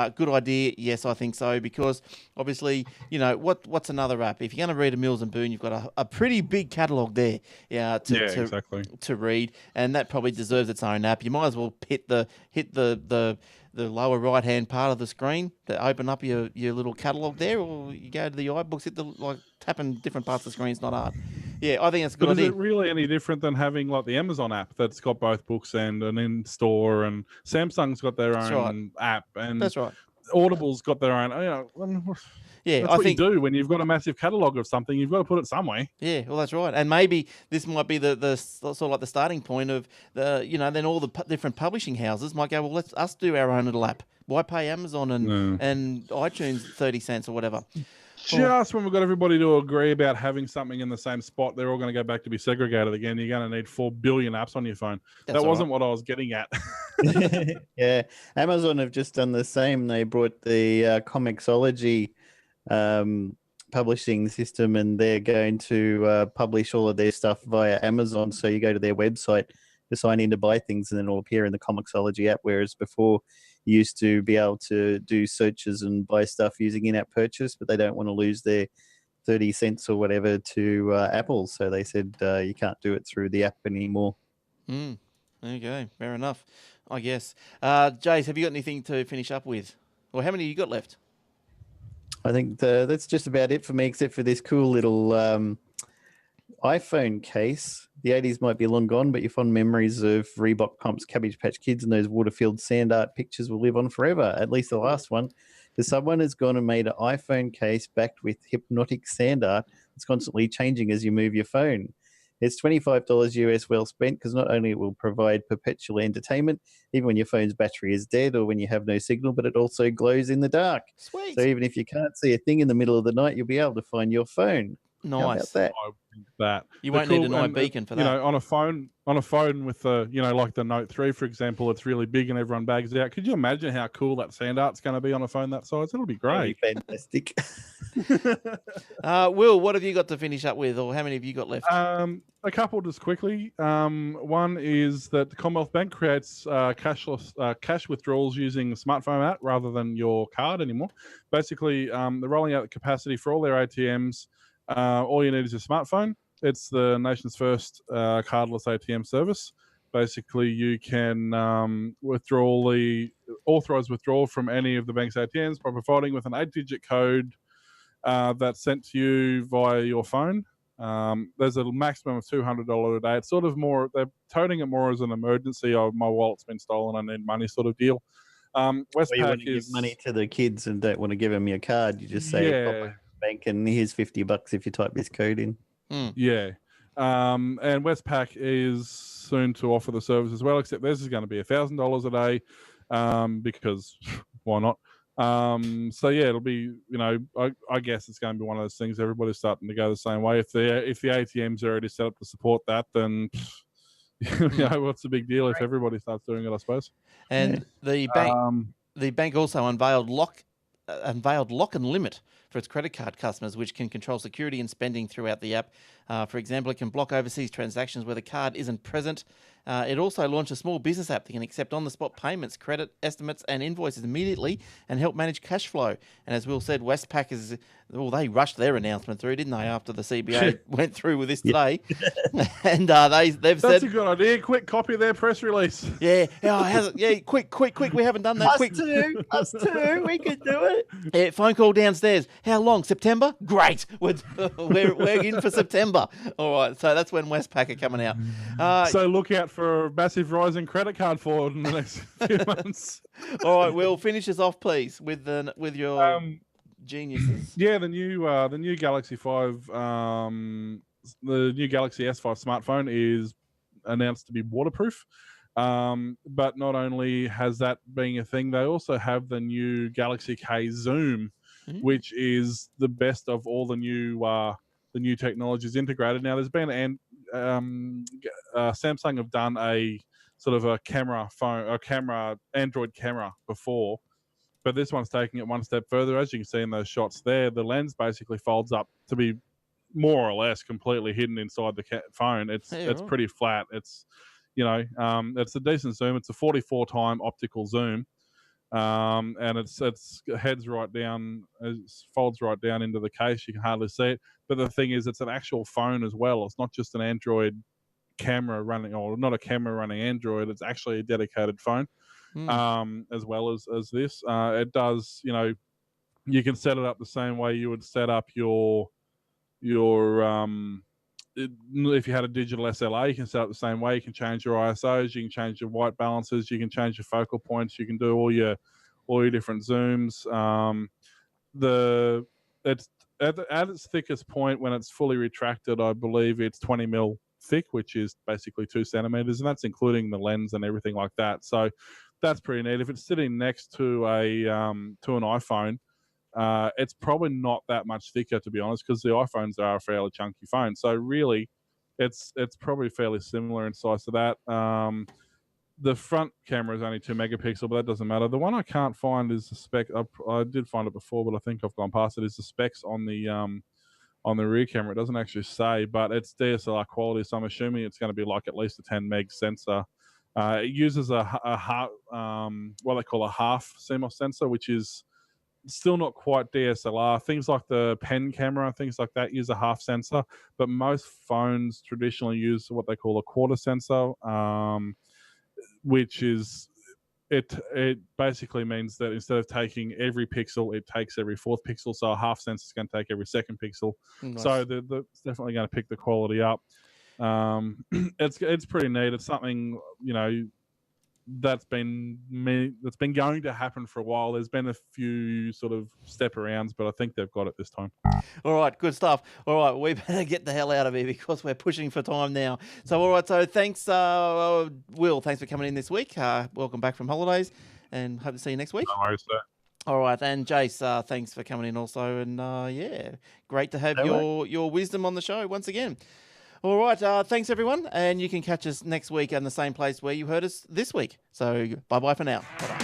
Good idea. Yes, I think so, because obviously, what's another app? If you're going to read a Mills and Boon, you've got a pretty big catalogue there to read, and that probably deserves its own app. You might as well hit the lower right-hand part of the screen to open up your little catalogue there, or you go to the iBooks, tapping different parts of the screen is not hard. Yeah, I think it's a good idea. Is it really any different than having like the Amazon app that's got both books and an in-store, and Samsung's got their own app? And that's right. Audible's got their own. Yeah, that's what you do when you've got a massive catalogue of something. You've got to put it somewhere. Yeah, well, that's right. And maybe this might be the sort of like the starting point of then all the different publishing houses might go, well, let's us do our own little app. Why pay Amazon and iTunes 30 cents or whatever? Just when we've got everybody to agree about having something in the same spot, they're all going to go back to be segregated again. You're going to need 4 billion apps on your phone. That wasn't what I was getting at. Yeah, Amazon have just done the same. They brought the Comixology publishing system, and they're going to publish all of their stuff via Amazon. So you go to their website to sign in to buy things, and then it'll appear in the Comixology app. Whereas before, you used to be able to do searches and buy stuff using in-app purchase, but they don't want to lose their 30 cents or whatever to Apple. So they said you can't do it through the app anymore. There you go. Fair enough, I guess. Jace, have you got anything to finish up with? Or how many you got left? I think that's just about it for me, except for this cool little iPhone case. The 80s might be long gone, but your fond memories of Reebok pumps, Cabbage Patch Kids, and those Waterfield sand art pictures will live on forever, at least the last one. Because someone has gone and made an iPhone case backed with hypnotic sand art that's constantly changing as you move your phone. It's $25 US well spent, because not only it will provide perpetual entertainment, even when your phone's battery is dead or when you have no signal, but it also glows in the dark. Sweet. So even if you can't see a thing in the middle of the night, you'll be able to find your phone. Nice. How about that? I think that you won't need an iBeacon for that. On a phone with the, like the Note 3, for example, it's really big and everyone bags it out. Could you imagine how cool that sand art's going to be on a phone that size? It'll be great. That'd be fantastic. Will, what have you got to finish up with, or how many have you got left? A couple just quickly. One is that the Commonwealth Bank creates cash withdrawals using the smartphone app rather than your card anymore. Basically, they're rolling out the capacity for all their ATMs. All you need is a smartphone. It's the nation's first cardless ATM service. Basically, you can authorise withdrawal from any of the bank's ATMs by providing with an 8-digit code that's sent to you via your phone. There's a maximum of $200 a day. It's sort of more, they're toting it more as an emergency. Oh, my wallet's been stolen, I need money sort of deal. Westpac you want to give money to the kids and don't want to give them your card. You just say, bank, and here's $50 if you type this code in. Yeah. And Westpac is soon to offer the service as well, except theirs is going to be $1,000 a day because why not? So yeah, it'll be, I guess it's going to be one of those things. Everybody's starting to go the same way. If the ATMs are already set up to support that, then what's the big deal if everybody starts doing it, I suppose. And the bank also unveiled lock and limit for its credit card customers, which can control security and spending throughout the app. For example, it can block overseas transactions where the card isn't present. It also launched a small business app that can accept on-the-spot payments, credit estimates, and invoices immediately and help manage cash flow. And as Will said, Westpac they rushed their announcement through, didn't they, after the CBA went through with this today? And they've said... That's a good idea. Quick, copy their press release. Yeah. Quick. We haven't done that. Us too. We can do it. Yeah, phone call downstairs. How long? September? Great. We're in for September. All right. So that's when Westpac are coming out. So look out for a massive rise in credit card fraud in the next few months. All right. Will, finish us off, please, with your geniuses. Yeah, the new Galaxy 5, the new Galaxy S5 smartphone is announced to be waterproof. But not only has that being a thing, they also have the new Galaxy K Zoom, which is the best of all the new technologies integrated. Now, there's been Samsung have done a sort of a Android camera before, but this one's taking it one step further. As you can see in those shots there, the lens basically folds up to be more or less completely hidden inside the phone. It's pretty flat. It's it's a decent zoom. It's a 44-time optical zoom, and it's heads right down, folds right down into the case. You can hardly see it. But the thing is, it's an actual phone as well. It's not just an Android camera running, or not a camera running Android. It's actually a dedicated phone, as well as this. It does, you can set it up the same way you would set up your if you had a digital SLR, you can set up the same way. You can change your ISOs, you can change your white balances, you can change your focal points, you can do all all your different zooms. It's at its thickest point when it's fully retracted. I believe it's 20 mil thick, which is basically 2 centimeters, and that's including the lens and everything like that. So that's pretty neat. If it's sitting next to an iPhone, it's probably not that much thicker, to be honest, because the iPhones are a fairly chunky phone. So really, it's probably fairly similar in size to that. The front camera is only 2 megapixel, but that doesn't matter. The one I can't find is the spec. I did find it before, but I think I've gone past it. Is the specs on the rear camera? It doesn't actually say, but it's DSLR quality, so I'm assuming it's going to be like at least a 10 meg sensor. It uses a what they call a half CMOS sensor, which is still not quite DSLR. Things like the pen camera and things like that use a half sensor, but most phones traditionally use what they call a quarter sensor, which is it basically means that instead of taking every pixel, it takes every fourth pixel. So a half sensor is going to take every second pixel. Nice. So it's definitely going to pick the quality up. It's pretty neat. It's something, that's been going to happen for a while. There's been a few sort of step arounds, but I think they've got it this time. All right, good stuff. All right, we better get the hell out of here because we're pushing for time now. So, all right, so thanks, Will. Thanks for coming in this week. Welcome back from holidays, and hope to see you next week. No worries, sir. All right, and Jace, thanks for coming in also, and great to have your wisdom on the show once again. All right, thanks everyone, and you can catch us next week in the same place where you heard us this week. So bye-bye for now. Bye-bye.